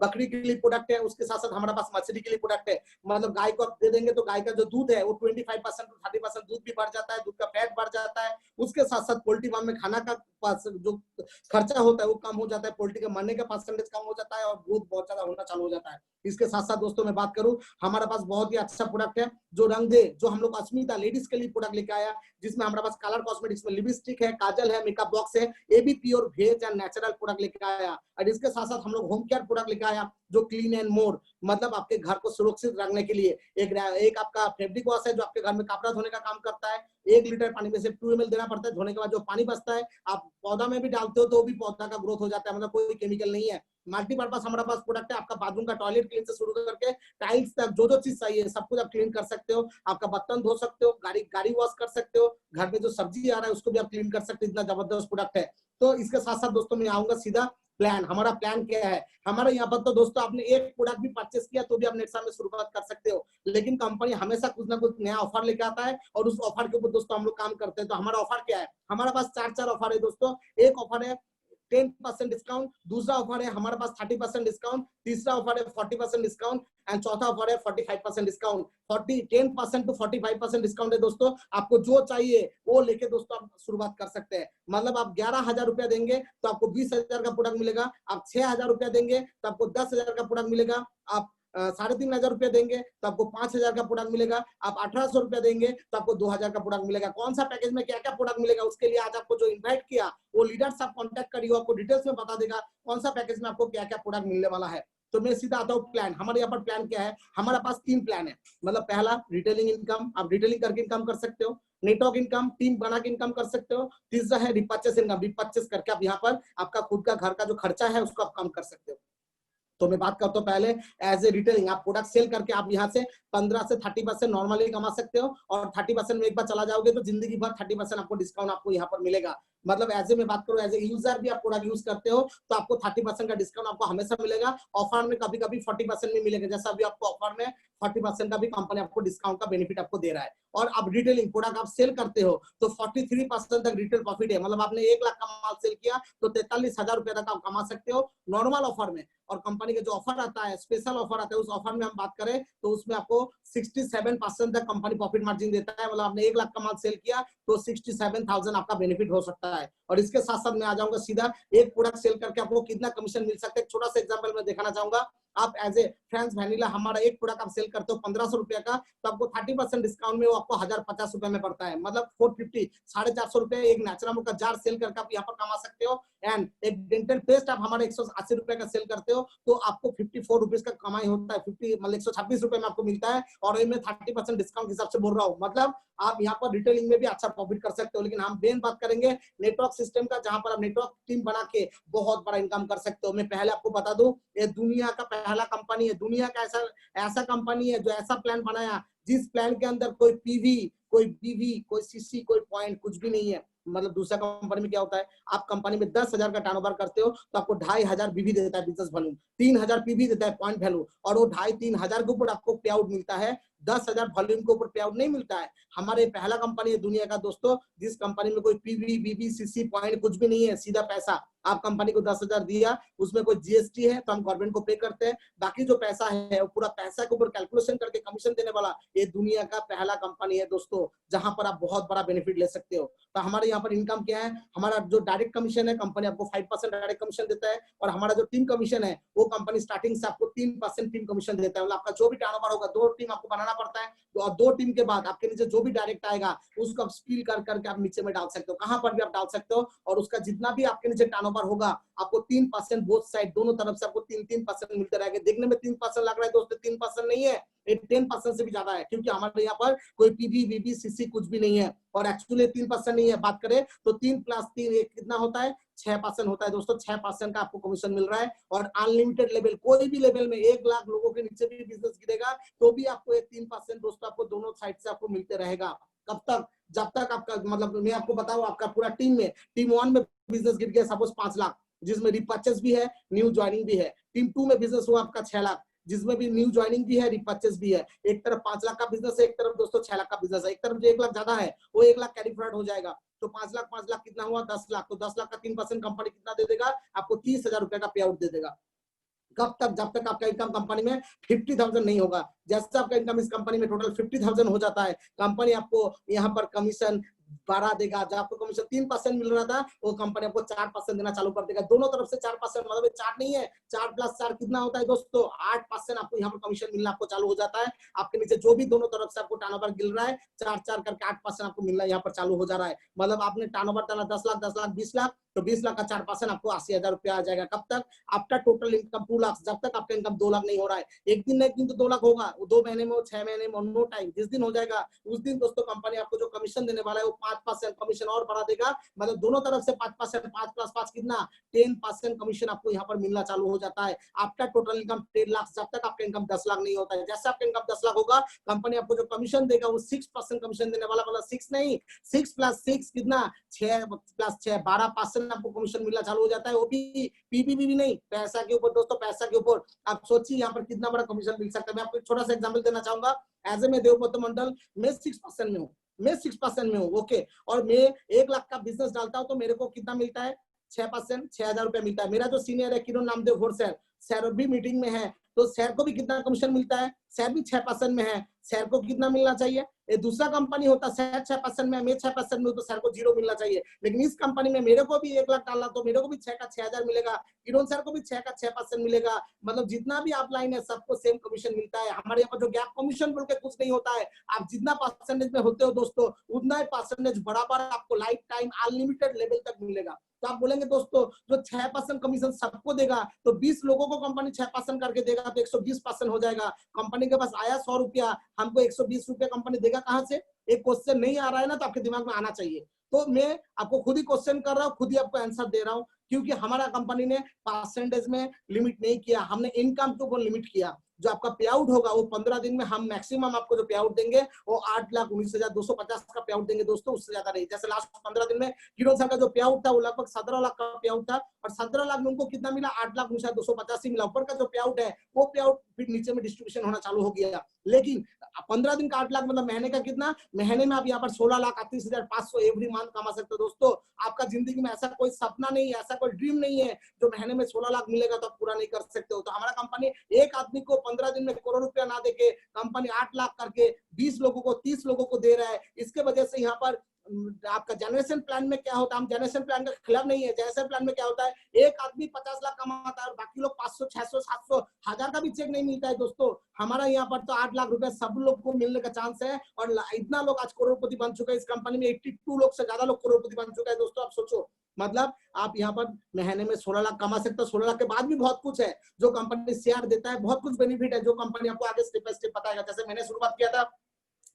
बकरी के लिए प्रोडक्ट है। उसके साथ साथ हमारे पास मछली के लिए प्रोडक्ट है। मतलब गाय को आप दे देंगे तो गाय का जो दूध है वो 25% to 30% दूध भी बढ़ जाता है, दूध का फैट बढ़ जाता है। उसके साथ साथ पोल्ट्री फार्म में खाना का जो खर्चा होता है वो कम हो जाता है, पोल्ट्री के मरने का परसेंटेज कम हो जाता है और ग्रोथ बहुत ज्यादा होना चालू हो जाता है। इसके साथ साथ दोस्तों मैं बात करूं, हमारे पास बहुत ही अच्छा प्रोडक्ट है जो रंग दे, जो हम लोग अस्मिता लेडीज के लिए प्रोडक्ट लेके आया, जिसमें हमारे पास कलर कॉस्मेटिक्स में लिपस्टिक है, काजल है, मेकअप बॉक्स है, ये भी pure veg and natural product लेके आया। और इसके साथ साथ हम लोग होम केयर प्रोडक्ट लेके आया जो क्लीन एंड मोर, मतलब आपके घर को सुरक्षित रखने के लिए। एक आपका फैब्रिक वॉश है जो आपके घर में कपड़ा धोने का काम करता है। 1 लीटर पानी में से 2 ml देना पड़ता है। धोने के बाद जो पानी बचता है आप पौधा में भी डालते हो तो भी पौधा का ग्रोथ हो जाता है, मतलब कोई केमिकल नहीं है। मल्टीपर्पज हमारे पास प्रोडक्ट है, आपका बाथरूम का टॉयलेट क्लीन से शुरू करके टाइल्स तक जो जो चीज चाहिए सब कुछ आप क्लीन कर सकते हो। आपका बर्तन धो सकते हो, गाड़ी वॉश कर सकते हो, घर में जो सब्जी आ रहा है उसको भी आप क्लीन कर सकते हो। इतना जबरदस्त प्रोडक्ट है। तो इसके साथ साथ दोस्तों मैं आऊंगा सीधा प्लान। हमारा प्लान क्या है? हमारे यहाँ पर तो दोस्तों आपने एक प्रोडक्ट भी परचेस किया तो भी आप नेक्स्ट में शुरुआत कर सकते हो, लेकिन कंपनी हमेशा कुछ ना कुछ नया ऑफर लेके आता है और उस ऑफर के ऊपर दोस्तों हम लोग काम करते हैं। तो हमारा ऑफर क्या है? हमारे पास 4 ऑफर है दोस्तों। एक ऑफर है 10% डिस्काउंट, दूसरा ऑफर है हमारे पास 30% डिस्काउंट, तीसरा ऑफर है 40% डिस्काउंट एंड चौथा ऑफर है 45% डिस्काउंट। 10% टू 45% डिस्काउंट है दोस्तों। आपको जो चाहिए वो लेके दोस्तों आप शुरुआत कर सकते हैं। मतलब आप 11,000 रुपया देंगे तो आपको 20,000 का प्रोडक्ट मिलेगा। आप 6,000 रुपया देंगे तो आपको 10,000 का प्रोडक्ट मिलेगा। आप 3,500 रुपया देंगे तो आपको 5,000 का प्रोडक्ट मिलेगा। आप 1,800 रुपया देंगे तो आपको 2,000 का प्रोडक्ट मिलेगा। कौन सा पैकेज में क्या क्या प्रोडक्ट मिलेगा उसके लिए आज आपको जो इन्वाइट किया वो लीडर साहब कॉन्टैक्ट करिए, आपको डिटेल्स में बता देगा कौन सा पैकेज में आपको क्या क्या प्रोडक्ट मिलने वाला है। तो मैं सीधा आता हूँ प्लान। हमारे यहाँ पर प्लान क्या है? हमारे पास 3 प्लान है। मतलब पहला रिटेलिंग इनकम, आप रिटेलिंग करके इनकम कर सकते हो। नेटवर्क इनकम, टीम बना के इनकम कर सकते हो। तीसरा है रिपर्चेस इनकम, रिपर्चेस करके आप यहाँ पर आपका खुद का घर का जो खर्चा है उसको आप कम कर सकते हो। तो मैं बात करता हूँ पहले एज ए रिटेलिंग, आप प्रोडक्ट सेल करके आप यहाँ से 15 से 30% नॉर्मली कमा सकते हो और 30% में एक बार चला जाओगे तो जिंदगी भर 30% आपको डिस्काउंट आपको यहाँ पर मिलेगा। मतलब एज ए मैं बात करूँ एज ए यूजर भी आप प्रोडक्ट यूज करते हो तो आपको 30% का डिस्काउंट आपको हमेशा मिलेगा। ऑफर में कभी कभी 40% में मिलेगा, जैसा अभी आपको ऑफर में 40% का भी कंपनी आपको डिस्काउंट का बेनिफिट आपको दे रहा है। और अब रिटेलिंग प्रोडक्ट आप सेल करते हो तो 43% तक रिटेल प्रॉफिट है। मतलब आपने 1 लाख का माल सेल किया तो 43,000 रुपए तक आप कमा सकते हो नॉर्मल ऑफर में। और कंपनी का जो ऑफर आता है, स्पेशल ऑफर आता है, उस ऑफर में हम बात करें तो उसमें आपको 67% तक कंपनी प्रॉफिट मार्जिन देता है। मतलब आपने 1 लाख का माल सेल किया तो 67,000 आपका बेनिफिट हो सकता है। और इसके साथ साथ मैं आ जाऊंगा सीधा एक प्रोडक्ट सेल करके आपको कितना कमीशन मिल सकता है। छोटा सा एग्जांपल मैं दिखाना चाहूंगा। आप एज ए फ्रेंड्स वैनिला हमारा एक प्रोडक्ट आप सेल करते हो 1,500 रुपए का तो आपको 30% डिस्काउंट में वो आपको 1,050 रुपए में पड़ता है। मतलब 450, 450 रुपए एक नेचुरल का जार सेल करके आप यहाँ पर कमा सकते हो। एंड एक डेंटल पेस्ट आप हमारे 180 रुपए का सेल करते हो तो आपको 54 रुपीज का कमाई होता है। 50 मतलब 126 रुपए में आपको मिलता है और मैं 30% डिस्काउंट के हिसाब से बोल रहा हूँ। मतलब आप यहाँ पर रिटेलिंग में भी अच्छा प्रॉफिट कर सकते हो। लेकिन हम मेन बात करेंगे नेटवर्क सिस्टम का, जहां पर आप नेटवर्क टीम बना के बहुत बड़ा इनकम कर सकते हो। मैं पहले आपको बता दूं, ये दुनिया का पहला कंपनी है, दुनिया का ऐसा कंपनी है जो ऐसा प्लान बनाया जिस प्लान के अंदर कोई पीवी, कोई बीवी, कोई सीसी, कोई पॉइंट कुछ भी नहीं है। मतलब दूसरा कंपनी में क्या होता है, आप कंपनी में 10,000 का टर्नओवर करते हो तो आपको 2,500 बीवी देता है बिजनेस वॉल्यूम, 3,000 पीवी देता है पॉइंट वैल्यू, और वो 2,500-3,000 के ऊपर आपको पे आउट मिलता है। 10,000 वॉल्यूम के ऊपर पे आउट नहीं मिलता है। हमारे पहला कंपनी है दुनिया का दोस्तों जिस कंपनी में कोई पीवी, बीबी, सीसी, पॉइंट कुछ भी नहीं है, सीधा पैसा। आप कंपनी को 10,000 दिया, उसमें कोई जीएसटी है तो हम गवर्नमेंट को पे करते हैं, बाकी जो पैसा है वो पूरा पैसा के ऊपर कैलकुलेशन करके कमीशन देने वाला ये दुनिया का पहला कंपनी है दोस्तों, जहां पर आप बहुत बड़ा बेनिफिट ले सकते हो। तो हमारे यहाँ पर इनकम क्या है, हमारा जो डायरेक्ट कमीशन है कंपनी आपको 5% डायरेक्ट कमीशन देता है, और हमारा जो टीम कमीशन है वो कंपनी स्टार्टिंग से आपको 3% टीम कमीशन देता है। मतलब आपका जो भी टर्नओवर होगा 2 टीम आपको बनाना पड़ता है, और 2 टीम के बाद आपके नीचे जो भी डायरेक्ट आएगा उसको आप स्पील कर करके आप नीचे में डाल सकते हो, कहां पर भी आप डाल सकते हो। और उसका जितना भी आपके नीचे टर्नओवर होगा आपको 3% बोथ साइड दोनों तरफ से आपको 3% मिलते रहेंगे। देखने में 3% लग रहा है दोस्तों, 3% नहीं है, 10% से भी ज्यादा है, क्योंकि हमारे यहाँ पर कोई पीवी, बीबी, सीसी कुछ भी नहीं है। और एक्चुअली 3% नहीं है, बात करें तो 3 + 3 कितना होता है, 6% होता है दोस्तों। 6% का आपको कमीशन मिल रहा है, और अनलिमिटेड लेवल, कोई भी लेवल में 1 लाख लोगों के नीचे भी बिजनेस गिरेगा तो भी आपको ये 3% दोस्तों आपको दोनों साइड से आपको मिलते रहेगा। कब तक, जब तक आपका, मतलब मैं आपको बताऊं, आपका पूरा टीम में, टीम 1 में बिजनेस गिर गया सपोज 5 लाख, जिसमें रिपर्चेस भी है, न्यू ज्वाइनिंग भी है। टीम 2 में बिजनेस हुआ आपका 6 लाख, जिसमें भी न्यू ज्वाइनिंग भी है, रिपर्चेस भी है। एक तरफ 5 लाख का बिजनेस है, एक तरफ दोस्तों 6 लाख का बिजनेस है। एक तरफ जो 1 लाख ज्यादा है वो 1 लाख कैरी फॉरवर्ड हो जाएगा, तो 5 लाख कितना हुआ, 10 लाख। तो 10 लाख का 3% कंपनी कितना दे देगा आपको, 30,000 रुपए का पे आउट दे देगा। कब तक, जब तक आपका इनकम कंपनी में 50,000 नहीं होगा। जैसे आपका इनकम इस कंपनी में टोटल 50,000 हो जाता है, कंपनी आपको यहाँ पर कमीशन बढ़ा देगा। जब आपको कमीशन 3% मिल रहा था, वो कंपनी आपको 4% देना चालू कर देगा। दोनों तरफ से 4%, मतलब 4 नहीं है, 4 + 4 कितना होता है दोस्तों, 8% आपको यहाँ पर कमीशन मिलना आपको चालू हो जाता है। आपके नीचे जो भी दोनों तरफ से आपको टर्नओवर गिर रहा है, 4-4 करके 8% आपको मिलना यहाँ पर चालू हो जा रहा है। मतलब आपने टर्नओवर डाला 10 लाख, 10 लाख, 20 लाख, तो 20 लाख का 4% आपको 80,000 रुपया आ जाएगा। कब तक? आफ्टर टोटल इनकम 2 लाख, जब तक आपका इनकम 2 लाख नहीं हो रहा है। एक दिन नहीं, एक दिन तो 2 लाख होगा, वो 2 महीने में हो, 6 महीने में, नो टाइम। जिस दिन हो जाएगा उस दिन दोस्तों कंपनी आपको जो कमीशन देने वाला है वो 5% कमीशन और बढ़ा देगा। मतलब दोनों तरफ से 5%, 5 + 5 कितना, 10% कमीशन आपको यहाँ पर मिलना चालू हो जाता है। आफ्टर टोटल इनकम 10 लाख, जब तक आपका इनकम 10 लाख नहीं होता है। जैसे आपका इनकम 10 लाख होगा, कंपनी आपको जो कमीशन देगा वो 6% कमीशन देने वाला, मतलब 6 नहीं, 6 + 6 कितना, 6 + 6 12% आपको कमीशन मिलना चालू हो जाता है। वो भी पीपीपी भी नहीं, पैसा के ऊपर दोस्तों, पैसा के ऊपर। आप सोचिए यहाँ पर कितना बड़ा कमीशन मिल सकता है। मैं आपको एक छोटा सा एग्जांपल देना चाहूंगा। एज ए मैं देवव्रत मंडल, मैं 6% में हूँ, मैं 6% में हूँ, ओके। और मैं 1 लाख का बिजनेस डालता हूँ तो मेरे को कितना मिलता है, 6%, 6,000 रुपया मिलता है। मेरा जो सीनियर है किरण नामदेव घोर सर, सर भी मीटिंग में है, तो सर को भी कितना कमीशन मिलता है, सर भी 6% में है। सर को कितना मिलना चाहिए, ये दूसरा कंपनी होता, सर 6% में, मैं 6% में, तो सर को 0 मिलना चाहिए। लेकिन इस कंपनी में मेरे को भी 1 लाख डालना, तो मेरे को भी 6 का 6,000 मिलेगा, किरण सर को भी 6 का 6% मिलेगा। मतलब जितना भी आप लाइन है सबको सेम कमीशन मिलता है। हमारे यहाँ पर जो गैप कमीशन बोल के कुछ नहीं होता है। आप जितना परसेंटेज में होते हो दोस्तों, उतना ही परसेंटेज बराबर आपको लाइफ टाइम अनलिमिटेड लेवल तक मिलेगा। तो आप बोलेंगे दोस्तों जो 6% कमीशन सबको देगा, तो 20 लोगों को कंपनी 6% करके देगा, तो 120% हो जाएगा। कंपनी के पास आया 100 रुपया, हमको 120 रुपया कंपनी देगा कहां से? एक क्वेश्चन नहीं आ रहा है ना, तो आपके दिमाग में आना चाहिए। तो मैं आपको खुद ही क्वेश्चन कर रहा हूँ, खुद ही आपको आंसर दे रहा हूँ, क्योंकि हमारा कंपनी ने परसेंटेज में लिमिट नहीं किया, हमने इनकम के ऊपर लिमिट किया। जो आपका पे आउट होगा वो 15 दिन में हम मैक्सिमम आपको जो पे आउट देंगे वो 8,19,250 का पे आउट देंगे दोस्तों, उससे ज्यादा नहीं। जैसे लास्ट 15 दिन में किरण सर का जो पे आउट था वो लगभग 17 लाख का पे आउट था, और 17 लाख में उनको कितना मिला, 8,19,250 ही मिला। ऊपर का जो पे आउट है वो पे आउट फिर नीचे में डिस्ट्रीब्यूशन होना चालू हो गया। लेकिन 15 दिन का 8 लाख मतलब महीने का कितना, महीने में आप यहाँ पर 16,38,500 एवरी मंथ कमा सकते हो दोस्तों। आपका जिंदगी में ऐसा कोई सपना नहीं है, ऐसा कोई ड्रीम नहीं है जो महीने में 16 लाख मिलेगा तो आप पूरा नहीं कर सकते हो। तो हमारा कंपनी एक आदमी को 15 दिन में करोड़ रुपया ना देके कंपनी 8 लाख करके 20 लोगों को, 30 लोगों को दे रहा है। इसके वजह से यहाँ पर आपका जनरेशन प्लान में क्या होता है, हम जनरेशन प्लान के खिलाफ नहीं है। जनरेशन प्लान में क्या होता है, एक आदमी 50 लाख कमाता है और बाकी लोग 500, 600, 700, 1000 का भी चेक नहीं मिलता है दोस्तों। हमारा यहाँ पर तो 8 लाख रुपए सब लोग को मिलने का चांस है, और इतना लोग आज करोड़पति बन चुके हैं। इस कंपनी में 82 लोग से ज्यादा लोग करोड़पति बन चुके हैं दोस्तों। आप सोचो, मतलब आप यहाँ पर महीने में 16 लाख कमा सकते हो। 16 लाख के बाद भी बहुत कुछ है जो कंपनी शेयर देता है, बहुत कुछ बेनिफिट है जो कंपनी आपको आगे स्टेप बाय स्टेप बताएगा। जैसे मैंने शुरुआत किया था,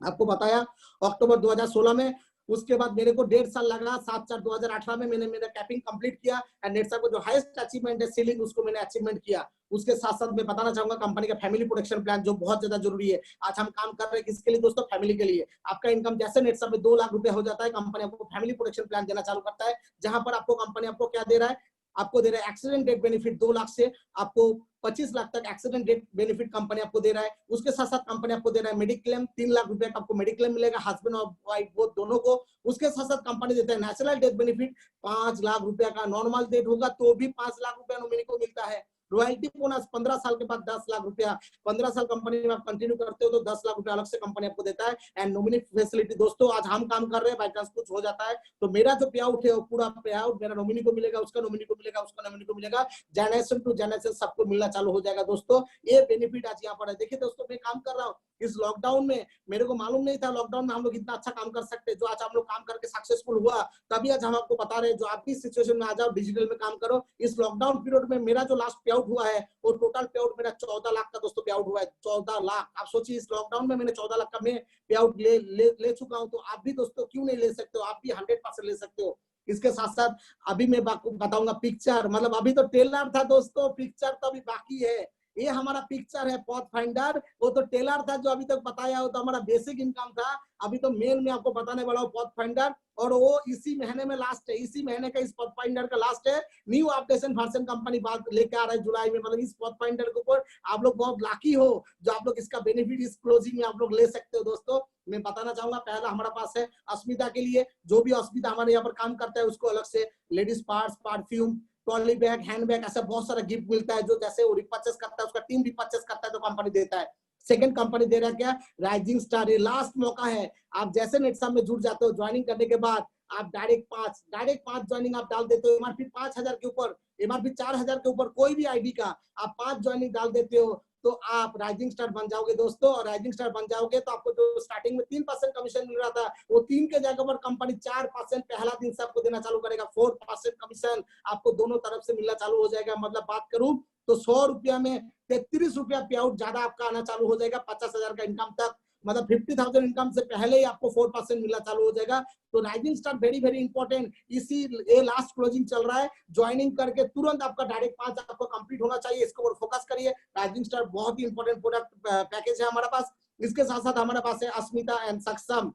आपको बताया अक्टूबर 2016 में, उसके बाद मेरे को 1.5 साल लगा, 7/4/2018 में मैंने मेरा कैपिंग कंप्लीट किया, एंड नेट को जो हाईएस्ट अचीवमेंट है सीलिंग, उसको मैंने अचीवमेंट किया। उसके साथ साथ मैं बताना चाहूंगा कंपनी का फैमिली प्रोटेक्शन प्लान जो बहुत ज्यादा जरूरी है। आज हम काम कर रहे हैं किसके लिए दोस्तों, फैमिली के लिए। आपका इनकम जैसे नेट में 2 लाख रुपए हो जाता है, कंपनी आपको फैमिली प्रोटेक्शन प्लान देना चालू करता है, जहां पर आपको कंपनी आपको क्या दे रहा है, आपको दे रहा है एक्सीडेंट डेथ बेनिफिट 2 लाख से आपको 25 लाख तक एक्सीडेंट डेथ बेनिफिट कंपनी आपको दे रहा है। उसके साथ साथ कंपनी आपको दे रहा है मेडिक्लेम, 3 लाख रुपए का आपको मेडिक्लेम मिलेगा, हस्बैंड और वाइफ वो दोनों को। उसके साथ साथ कंपनी देता है नेचुरल डेथ बेनिफिट, 5 लाख रुपए का नॉर्मल डेथ होगा तो भी 5 लाख रुपया नॉमिनी को मिलता है। रॉयल्टी बोनस 15 साल के बाद 10 लाख रुपया, 15 साल कंपनी में आप कंटिन्यू करते हो तो 10 लाख रुपया अलग से कंपनी आपको देता है। एंड नॉमिनी फैसिलिटी दोस्तों, आज हम काम कर रहे हैं, बाय चांस कुछ हो जाता है तो मेरा जो पे आउट है वो पूरा पे आउट मेरा नॉमिनी को मिलेगा, उसका नॉमिनी को मिलेगा, उसका नॉमिनी को मिलेगा, जनरेशन टू जनरेशन सबको मिलना चालू हो जाएगा दोस्तों। ये बेनिफिट आज यहाँ पर है। देखिए दोस्तों, मैं काम कर रहा हूँ इस लॉकडाउन में, मेरे को मालूम नहीं था लॉकडाउन में हम लोग इतना अच्छा काम कर सकते हैं। जो आज हम लोग काम करके सक्सेसफुल हुआ, तभी आज हम आपको बता रहे हैं जो आप भी सिचुएशन में आ जाओ, डिजिटल में काम करो। इस लॉकडाउन पीरियड में मेरा जो लास्ट पे आउट हुआ है वो टोटल पे आउट मेरा 14 लाख का दोस्तों पे आउट हुआ है, 14 लाख। आप सोचिए इस लॉकडाउन में मैंने 14 लाख का मैं पे आउट ले चुका हूं। तो आप भी दोस्तों क्यों नहीं ले सकते हो, आप भी 100% ले सकते हो। इसके साथ साथ अभी मैं बताऊंगा पिक्चर, मतलब अभी तो टेलर था दोस्तों, पिक्चर तो अभी बाकी है। ये हमारा पिक्चर है पॉथ फाइंडर, वो तो टेलर था जो अभी तक बताया हो, तो हमारा बेसिक इनकम था। अभी तो मेन में आपको बताने वाला हूँ पॉथ फाइंडर, और वो इसी महीने में लास्ट है, इसी महीने का इस पॉथ फाइंडर का लास्ट है। न्यू अपडेशन वर्जन कंपनी बात लेके आ रहा है जुलाई में। मतलब इस पॉथ फाइंडर के ऊपर आप लोग बहुत लाकी हो जो आप लोग इसका बेनिफिट इस क्लोजिंग में आप लोग ले सकते हो दोस्तों। मैं बताना चाहूंगा, पहला हमारे पास है अस्मिता के लिए, जो भी अस्मिता हमारे यहाँ पर काम करता है उसको अलग से ladies parts, perfume, trolley bag, hand bag, ऐसा बहुत सारा गिफ्ट मिलता है। जो जैसे वो रिपर्चेस करता है, उसका टीम रिपर्चेस करता है तो कंपनी देता है। सेकंड कंपनी दे रहा है क्या, राइजिंग स्टार। ये लास्ट मौका है, आप जैसे नेटसम में जुड़ जाते हो ज्वाइनिंग करने के बाद आप डायरेक्ट पांच ज्वाइनिंग आप डाल देते हो। एमआरपी 5,000 के ऊपर, एमआरपी 4,000 के ऊपर कोई भी आईडी का आप 5 ज्वाइनिंग डाल देते हो तो आप राइजिंग स्टार बन जाओगे दोस्तों। और राइजिंग स्टार बन जाओगे तो आपको जो स्टार्टिंग में 3% कमीशन मिल रहा था वो 3 के जगह पर कंपनी 4% पहला दिन से आपको देना चालू करेगा। 4% कमीशन आपको दोनों तरफ से मिलना चालू हो जाएगा। मतलब बात करूं तो 100 रुपया में 33 रुपया पे आउट ज्यादा आपका आना चालू हो जाएगा 50,000 का इनकम तक। मतलब 50,000 इनकम से पहले ही आपको 4% मिलना चालू हो जाएगा। तो rising star very very important. इसी ये लास्ट क्लोजिंग चल रहा है, ज्वाइनिंग करके तुरंत आपका डायरेक्ट 5 आपको कंप्लीट होना चाहिए। इसके ऊपर फोकस करिए। राइजिंग स्टार बहुत ही इंपॉर्टेंट प्रोडक्ट पैकेज है हमारे पास। इसके साथ साथ हमारे पास है अस्मिता एंड सक्षम।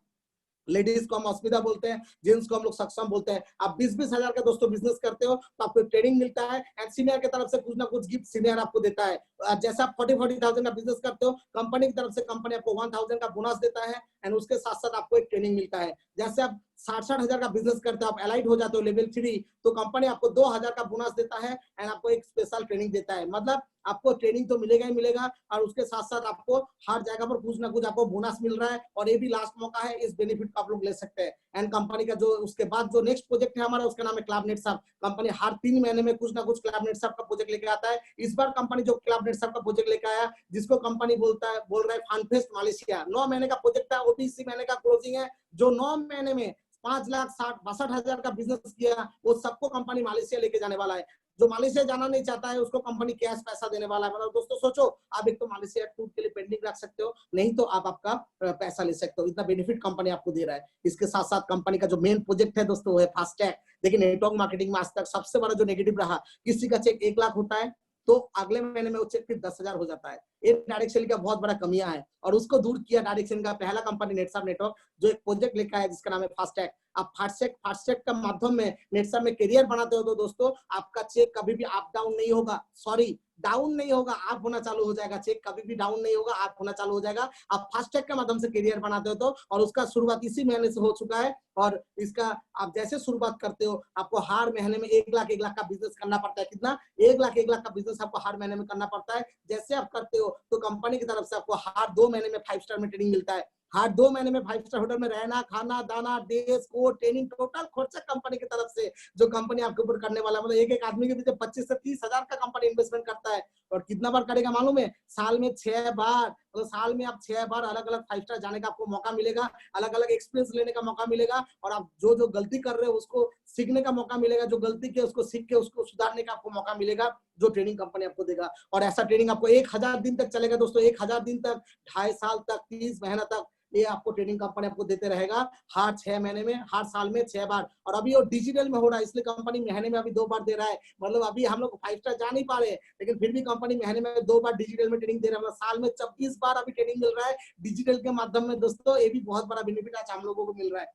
लेडीज को हम अस्मिता बोलते हैं, जेंट्स को हम लोग सक्षम बोलते हैं। आप 20-20 हजार का दोस्तों बिजनेस करते हो तो आपको ट्रेनिंग मिलता है एंड सीनियर की तरफ से कुछ ना कुछ गिफ्ट सीनियर आपको देता है। जैसे आप 40,000 का बिजनेस करते हो, कंपनी की तरफ से कंपनी आपको 1,000 का बोनस देता है एंड उसके साथ साथ आपको एक ट्रेनिंग मिलता है। जैसे आप 60-60 हजार का बिजनेस करते हो, आप एलाइड हो जाते हो लेवल 3, तो कंपनी आपको 2,000 का बोनस देता है एंड आपको एक स्पेशल ट्रेनिंग देता है। मतलब आपको ट्रेनिंग तो मिलेगा ही मिलेगा और उसके साथ साथ आपको हर जगह पर कुछ ना कुछ आपको बोनस मिल रहा है। और ये भी लास्ट मौका है, इस बेनिफिट को आप लोग ले सकते हैं। एंड कंपनी का जो उसके बाद जो नेक्स्ट प्रोजेक्ट है हमारा, उसका नाम है क्लब नेट सब। कंपनी हर 3 महीने में कुछ ना कुछ क्लब नेट सब का प्रोजेक्ट लेके आता है। इस बार कंपनी जो क्लब नेट सब का प्रोजेक्ट लेके आया, जिसको कंपनी बोल रहा है फनफेस्ट मलेशिया, 9 महीने का प्रोजेक्ट था, वो भी इसी महीने का क्लोजिंग है। जो 9 महीने में 5,62,000 का बिजनेस किया, वो सबको कंपनी मलेशिया लेके जाने वाला है। जो मलेशिया जाना नहीं चाहता है उसको कंपनी कैश पैसा देने वाला है। मतलब दोस्तों सोचो, आप एक तो मलेशिया टूर के लिए पेंडिंग रख सकते हो, नहीं तो आप आपका पैसा ले सकते हो। इतना बेनिफिट कंपनी आपको दे रहा है। इसके साथ साथ कंपनी का जो मेन प्रोजेक्ट है दोस्तों वो है फास्टैग। देखिए नेटवर्क मार्केटिंग में आज तक सबसे बड़ा जो नेगेटिव रहा, किसी का चेक 1 लाख होता है तो अगले महीने में वो चेक फिर 10,000 हो जाता है। ये डायरेक्ट सेलिंग का बहुत बड़ा कमियां है और उसको दूर किया डायरेक्ट सेलिंग का पहला कंपनी नेटसम नेटवर्क, जो एक प्रोजेक्ट लेकर आया जिसका नाम है फास्टैग। आप फास्टैग का माध्यम में नेटसम में करियर बनाते हो तो दोस्तों आपका चेक कभी भी अप डाउन नहीं होगा, सॉरी डाउन नहीं होगा, आप होना चालू हो जाएगा। चेक कभी भी डाउन नहीं होगा, आप होना चालू हो जाएगा। आप फास्टैग के माध्यम से करियर बनाते हो तो, और उसका शुरुआत इसी महीने से हो चुका है। और इसका आप जैसे शुरुआत करते हो आपको हर महीने में 1 लाख का बिजनेस करना पड़ता है। कितना? 1 लाख का बिजनेस आपको हर महीने में करना पड़ता है। जैसे आप करते हो तो कंपनी की तरफ से आपको हर 2 महीने में 5 स्टार में ट्रेनिंग मिलता है। हर 2 महीने में 5 स्टार होटल में रहना, खाना, दाना, ड्रेस, कोड, ट्रेनिंग, टोटल खर्चा कंपनी की तरफ से जो कंपनी आपके ऊपर करने वाला है। मतलब एक आदमी के पीछे 25 से 30 हजार का कंपनी इन्वेस्टमेंट करता है। और कितना बार करेगा मालूम है? साल में 6 बार। तो साल में आप 6 बार अलग अलग 5 स्टार जाने का आपको मौका मिलेगा, अलग अलग एक्सपीरियंस लेने का मौका मिलेगा और आप जो जो गलती कर रहे हो उसको सीखने का मौका मिलेगा, जो गलती की उसको सीख के उसको सुधारने का आपको मौका मिलेगा, जो ट्रेनिंग कंपनी आपको देगा। और ऐसा ट्रेनिंग आपको 1,000 दिन तक चलेगा दोस्तों, 1,000 दिन तक, 2.5 साल तक, 30 महीना तक ये आपको ट्रेनिंग कंपनी आपको देते रहेगा। हर 6 महीने में, हर साल में 6 बार। और अभी वो डिजिटल में हो रहा है, इसलिए कंपनी महीने में अभी 2 बार दे रहा है। मतलब अभी हम लोग 5 स्टार जा नहीं पा रहे, लेकिन फिर भी कंपनी महीने में 2 बार डिजिटल में ट्रेनिंग दे रहा है। साल में 26 बार अभी ट्रेनिंग मिल रहा है डिजिटल के माध्यम में दोस्तों। ये भी बहुत बड़ा बेनिफिट आज हम लोगों को मिल रहा है।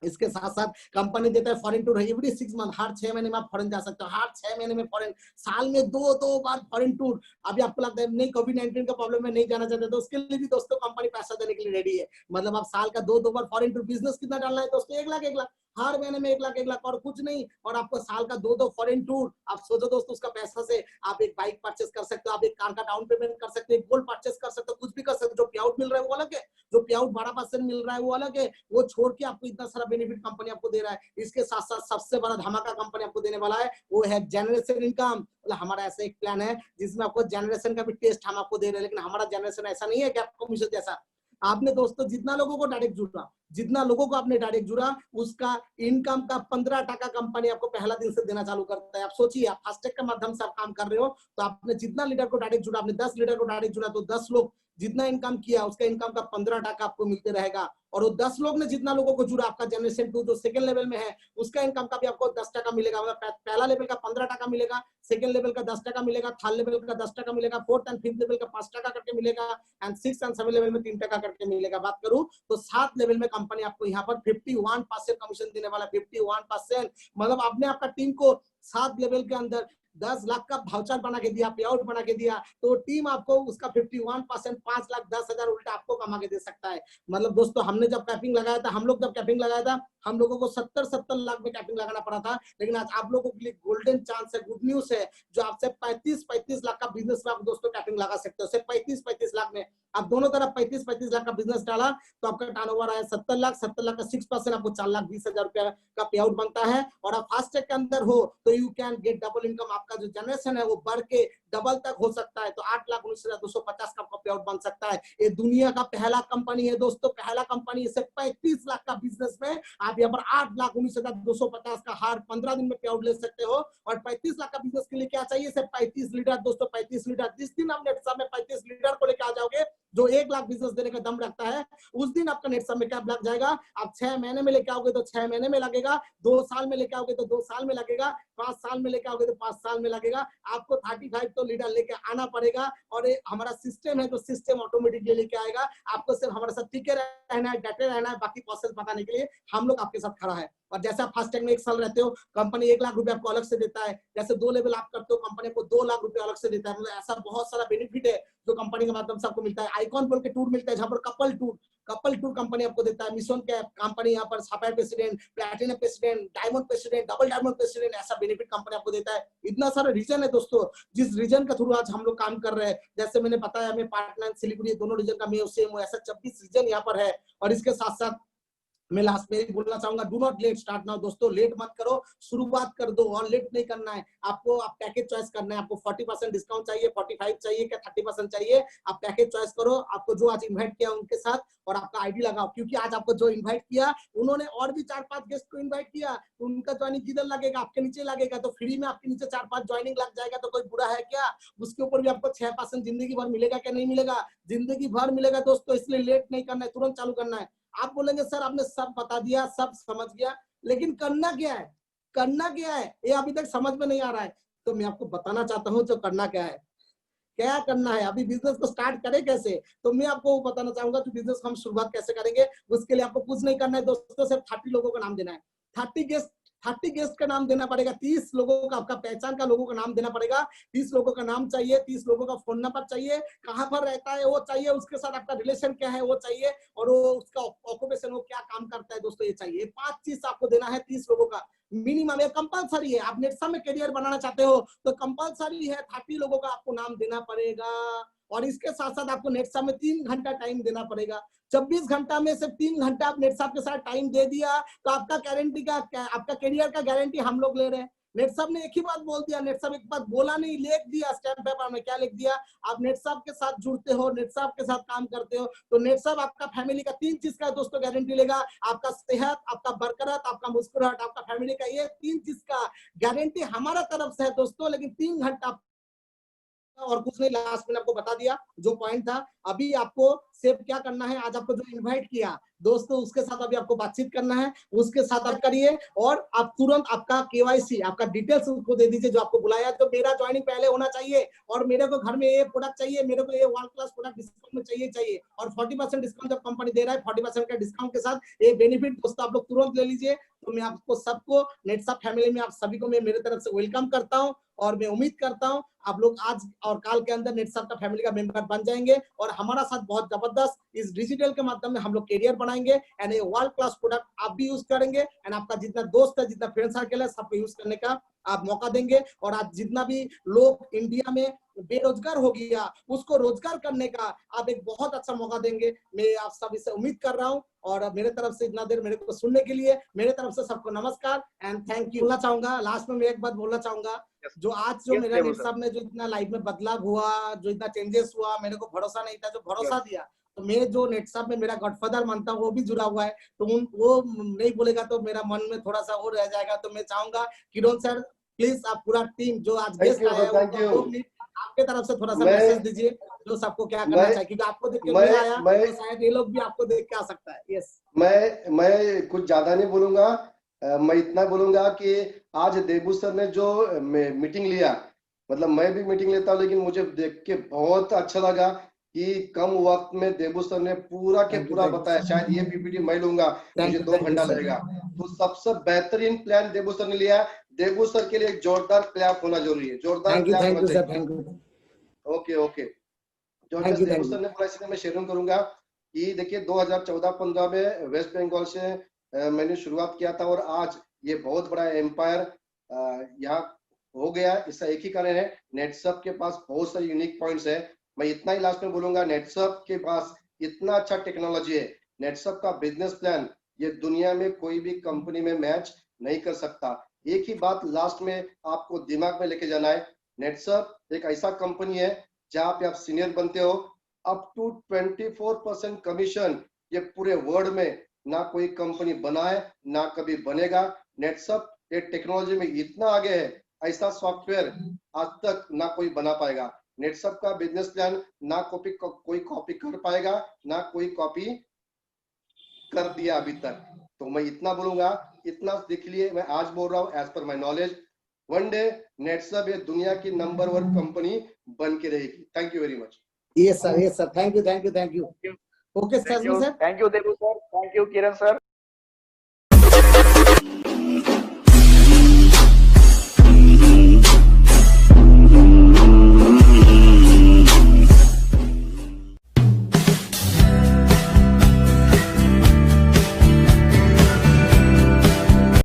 इसके साथ साथ कंपनी देता है फॉरेन टूर, एवरी 6 मंथ, हर 6 महीने में आप फॉरेन जा सकते हो। हर 6 महीने में फॉरेन, साल में 2 बार फॉरेन टूर। अभी आपको लगता है नहीं कोविड-19 का प्रॉब्लम में नहीं जाना चाहते तो उसके लिए भी दोस्तों कंपनी पैसा देने के लिए रेडी है। मतलब आप साल का 2 बार फॉरेन टूर। बिजनेस कितना डालना है दोस्तों? 1 लाख हर महीने में 1 लाख और कुछ नहीं। और आपको साल का 2 फॉरेन टूर। आप सोचो दोस्तों, उसका पैसा से आप एक बाइक परचेस कर सकते हो, आप एक कार का डाउन पेमेंट कर सकते हो, एक गोल्ड परचेस कर सकते हो, कुछ भी कर सकते हो। जो पे आउट मिल रहा है वो अलग है, जो पे आउट 12% मिल रहा है वो अलग है। वो छोड़ के आपको इतना सारा बेनिफिट कंपनी आपको दे रहा है। इसके साथ साथ सबसे बड़ा धमाका कंपनी आपको देने वाला है वो है जनरेशन इनकम। मतलब हमारा ऐसा एक प्लान है जिसमें आपको जनरेशन का भी टेस्ट हम आपको दे रहे हैं। लेकिन हमारा जनरेशन ऐसा नहीं है कि आपको कमीशन जैसा। आपने दोस्तों जितना लोगों को डायरेक्ट जुड़ा, जितना लोगों को आपने डायरेक्ट जुड़ा, उसका इनकम का 15% कंपनी आपको पहला दिन से देना चालू करता है। आप सोचिए, आप फास्टैग के माध्यम से आप काम कर रहे हो तो आपने जितना लीडर को डायरेक्ट जुड़ा, आपने 10 लीडर को डायरेक्ट जुड़ा तो 10 लोग जितना इनकम किया उसका इनकम का 15% आपको मिलते रहेगा। और वो 10 लोग ने जितना लोगों को जुड़ा, आपका जनरेशन 2 जो सेकंड लेवल में है उसका इनकम का भी आपको 10% मिलेगा। मतलब पहला लेवल का 15% मिलेगा, सेकंड लेवल का 10% मिलेगा, थर्ड लेवल का 10% मिलेगा, फोर्थ एंड फिफ्थ लेवल का 5% करके मिलेगा एंड 6 एंड 7 लेवल में 3% करके मिलेगा। बात करूं तो 7 लेवल में कंपनी आपको यहाँ पर 51% कमीशन देने वाला, 51%। मतलब आपने आपका टीम को 7 लेवल के अंदर 10 लाख का भाउचर बना के दिया, पे आउट बना के दिया, तो टीम आपको उसका 51% 5,10,000 उल्टा आपको कमा के दे सकता है। मतलब दोस्तों हमने जब कैपिंग लगाया था, हम लोग जब कैपिंग लगाया था, हम लोगों को 70 लाख में कैपिंग लगाना पड़ा था। लेकिन आज आप लोगों के लिए गोल्डन चांस है, गुड न्यूज है, जो आपसे 35 लाख का बिजनेस में आप दोस्तों कैपिंग लगा सकते हो। सिर्फ 35 लाख में आप दोनों तरफ 35-35 लाख का बिजनेस डाला तो आपका टर्नओवर आया 70 लाख, 70 लाख का 6% आपको 4,20,000 रुपया का पे आउट बनता है। और आप फास्टैग के अंदर हो तो you can get double income, आपका जो जनरेशन है वो बढ़ के डबल तक हो सकता है। तो 8,19,250 का आपका पे आउट बन सकता है। ये दुनिया का पहला कंपनी है दोस्तों, पहला कंपनी। सिर्फ 35 लाख का बिजनेस में आप यहाँ पर 8,19,250 का हर 15 दिन में पे आउट ले सकते हो। और 35 लाख का बिजनेस के लिए क्या चाहिए? सिर्फ 35 लीटर दोस्तों, 35 लीटर। जिस दिन आप नेट सब में 35 लीटर को लेकर आ जाओगे, जो 1 लाख बिजनेस देने का दम रखता है, उस दिन आपका नेट सब में क्या लग जाएगा। आप 6 महीने में लेके आओगे तो 6 महीने में लगेगा, 2 साल में लेके आओगे तो 2 साल में लगेगा, 5 साल में लेके आओगे तो 5 साल में लगेगा। आपको 35 तो लीटर लेके आना पड़ेगा। और ये हमारा सिस्टम है, तो सिस्टम ऑटोमेटिकली लेके आएगा। आपको सिर्फ हमारे साथ टिके रहना है, डटे रहना है। बाकी प्रोसेस बताने के लिए हम लोग आपके साथ खड़ा है। और जैसे आप फास्टैग में 1 साल रहते हो, कंपनी 1 लाख रुपए आपको अलग से देता है। जैसे 2 लेवल आप करते हो, कंपनी को 2 लाख रुपए अलग से देता है। मतलब ऐसा बहुत सारा बेनिफिट है जो कंपनी के माध्यम से आपको मिलता है। आइकॉन बोल के टूर मिलता है, जहां पर कपल टूर कंपनी आपको देता है। मिशन कैप कंपनी यहाँ पर sapphire president, platinum president, diamond president, double diamond president, ऐसा बेनिफिट कंपनी आपको देता है। इतना सारा रीजन है दोस्तों, जिस रीजन के थ्रू आज हम लोग काम कर रहे हैं। जैसे मैंने बताया, मैं पाटना सिलीगुड़ी दोनों रीजन का मैं सेम हूँ। ऐसा 26 रीजन यहाँ पर है। और इसके साथ साथ मैं लास्ट में बोलना चाहूंगा, do not let start now दोस्तों। लेट मत करो, शुरुआत कर दो। और लेट नहीं करना है आपको। आप पैकेज चॉइस करना है। आपको 40% डिस्काउंट चाहिए, 45 चाहिए, क्या 30% चाहिए, आप पैकेज चॉइस करो। आपको जो आज इन्वाइट किया उनके साथ और आपका आईडी लगाओ, क्योंकि आज आपको जो इन्वाइट किया उन्होंने और भी 4-5 गेस्ट को इन्वाइट किया, तो उनका ज्वाइनिंग किधर लगेगा? आपके नीचे लगेगा। तो फ्री में आपके नीचे 4-5 ज्वाइनिंग लग जाएगा तो कोई बुरा है क्या? उसके ऊपर भी आपको 6% जिंदगी भर मिलेगा क्या? नहीं मिलेगा, जिंदगी भर मिलेगा दोस्तों। इसलिए लेट नहीं करना है, तुरंत चालू करना है। आप बोलेंगे सर आपने सब बता दिया, सब समझ गया, लेकिन करना क्या है? करना क्या है ये अभी तक समझ में नहीं आ रहा है। तो मैं आपको बताना चाहता हूँ जो करना क्या है, क्या करना है। अभी बिजनेस को स्टार्ट करें कैसे, तो मैं आपको बताना चाहूंगा कि बिजनेस को हम शुरुआत कैसे करेंगे। उसके लिए आपको कुछ नहीं करना है दोस्तों, सिर्फ 30 लोगों का नाम देना है। 30 गेस्ट का नाम देना पड़ेगा। 30 लोगों का, आपका पहचान का लोगों का नाम देना पड़ेगा। 30 लोगों का नाम चाहिए, 30 लोगों का फोन नंबर चाहिए, कहाँ पर रहता है वो चाहिए, उसके साथ आपका रिलेशन क्या है वो चाहिए, और वो उसका ऑक्यूपेशन, वो क्या काम करता है दोस्तों, ये चाहिए। 5 चीज आपको देना है 30 लोगों का मिनिमम। ये कंपलसरी है। आप नेटसम में करियर बनाना चाहते हो तो कंपलसरी है, 30 लोगों का आपको नाम देना पड़ेगा। और इसके साथ साथ आपको नेटसम में 3 घंटा टाइम देना पड़ेगा। 24 घंटा में से 3 घंटा आप नेटसम के साथ टाइम दे दिया तो आपका गारंटी का, आपका करियर का गारंटी हम लोग ले रहे हैं। नेटसम ने एक ही बात बोल दिया, नेटसम एक बात बोला नहीं, लिख दिया स्टैम्प पेपर में। क्या लिख दिया? आप नेटसम के साथ जुड़ते हो, नेटसम के साथ काम करते हो, तो नेटसम आपका फैमिली का 3 चीज का दोस्तों गारंटी लेगा। आपका सेहत, आपका बरकरार, आपका मुस्कुराहट, आपका फैमिली का, ये 3 चीज का गारंटी हमारा तरफ से है दोस्तों। लेकिन 3 घंटा और कुछ नहीं। लास्ट में आपको बता दिया जो पॉइंट था। अभी आपको सिर्फ क्या करना है, आज आपको जो इनवाइट किया दोस्तों उसके साथ अभी आपको बातचीत करना है, उसके साथ आप करिए। और आप तुरंत आपका केवाईसी, आपका डिटेल्स उसको दे दीजिए जो आपको बुलाया। तो मेरा ज्वाइनिंग पहले होना चाहिए और मेरे को घर में ये प्रोडक्ट चाहिए, मेरे को ये वर्ल्ड क्लास प्रोडक्ट डिस्काउंट में चाहिए। और 40% डिस्काउंट जब कंपनी दे रहा है, 40% का डिस्काउंट के साथ ये बेनिफिट दोस्तों आप लोग तुरंत ले लीजिए। तो मैं आपको सबको, नेटसम फैमिली में आप सभी को मैं मेरे तरफ से वेलकम करता हूँ। और मैं उम्मीद करता हूँ आप लोग आज और कल के अंदर नेटसम का फैमिली का मेंबर बन जाएंगे और हमारा साथ बहुत जबरदस्त इस डिजिटल के माध्यम में हम लोग करियर बनाएंगे। एंड ये वर्ल्ड क्लास प्रोडक्ट आप भी यूज करेंगे एंड आपका जितना दोस्त है, जितना फ्रेंड सर्कल है, सबको यूज करने का आप मौका देंगे। और आज जितना भी लोग इंडिया में बेरोजगार हो गया उसको रोजगार करने का आप एक बहुत अच्छा मौका देंगे। मैं आप सभी से उम्मीद कर रहा हूँ। और मेरे तरफ से इतना देर मेरे को सुनने के लिए मेरे तरफ से सबको नमस्कार एंड थैंक यू बोलना चाहूंगा। लास्ट में मैं एक बात बोलना चाहूंगा, जो आज जो मेरा नेटसम में जो इतना लाइफ में बदलाव हुआ, जो इतना चेंजेस हुआ, मेरे को भरोसा नहीं था, जो भरोसा दिया, तो मैं जो नेटसम में मेरा गॉडफादर मानता हूँ वो भी जुड़ा हुआ है। तो वो नहीं बोलेगा तो मेरा मन में थोड़ा सा और रह जाएगा। तो मैं चाहूंगा किरण सर प्लीज आप पूरा टीम जो आज गेस्ट आया है आपके तरफ से थोड़ा सा मैसेज दीजिए जो सबको क्या करना चाहिए, क्योंकि आपको देख के मैं आया तो शायद ये लोग भी आपको देख के आ सकता है। यस, मैं कुछ ज्यादा नहीं बोलूंगा। मैं इतना बोलूंगा कि आज देबू सर ने जो मीटिंग लिया, मतलब मैं भी मीटिंग लेता हूँ लेकिन मुझे देख के बहुत अच्छा लगा कि कम वक्त में देबू सर ने पूरा के पूरा बताया। शायद ये पीपीटी मैं लूंगा मुझे 2 घंटा लगेगा। तो सबसे बेहतरीन प्लान देबू सर ने लिया। देबू सर के लिए एक जोरदार क्लैप होना जरूरी है, जोरदार क्लैप होना चाहिए। ओके जो देबू सर ने बोला इसलिए मैं शेयर करूंगा कि देखिए 2014-15 में वेस्ट बंगाल से मैंने शुरुआत किया था और आज ये बहुत बड़ा एम्पायर यहाँ हो गया। इसका एक ही कारण है, नेटसम के पास बहुत सारे यूनिक पॉइंट्स है। मैं इतना ही लास्ट में बोलूंगा, नेटसप के पास इतना अच्छा टेक्नोलॉजी है, नेटसप का बिजनेस प्लान ये दुनिया में कोई भी कंपनी में मैच नहीं कर सकता। एक ही बात लास्ट में आपको दिमाग में लेके जाना है, नेटसप एक ऐसा कंपनी है जहां पे आप सीनियर बनते हो, अप टू 24% कमीशन ये पूरे वर्ल्ड में ना कोई कंपनी बना है ना कभी बनेगा। नेटसप ये टेक्नोलॉजी में इतना आगे है, ऐसा सॉफ्टवेयर आज तक ना कोई बना पाएगा। नेटसप का बिजनेस प्लान ना कोई कॉपी कर पाएगा, ना कोई कॉपी कर दिया अभी तक। तो मैं इतना बोलूंगा, इतना देख लिए, मैं आज बोल रहा हूँ as per my knowledge, one day Netsurf ये दुनिया की नंबर 1 कंपनी बन के रहेगी। Thank you very much. Yes sir, thank you. Okay thank sir. You Debu sir, thank you Kiran sir.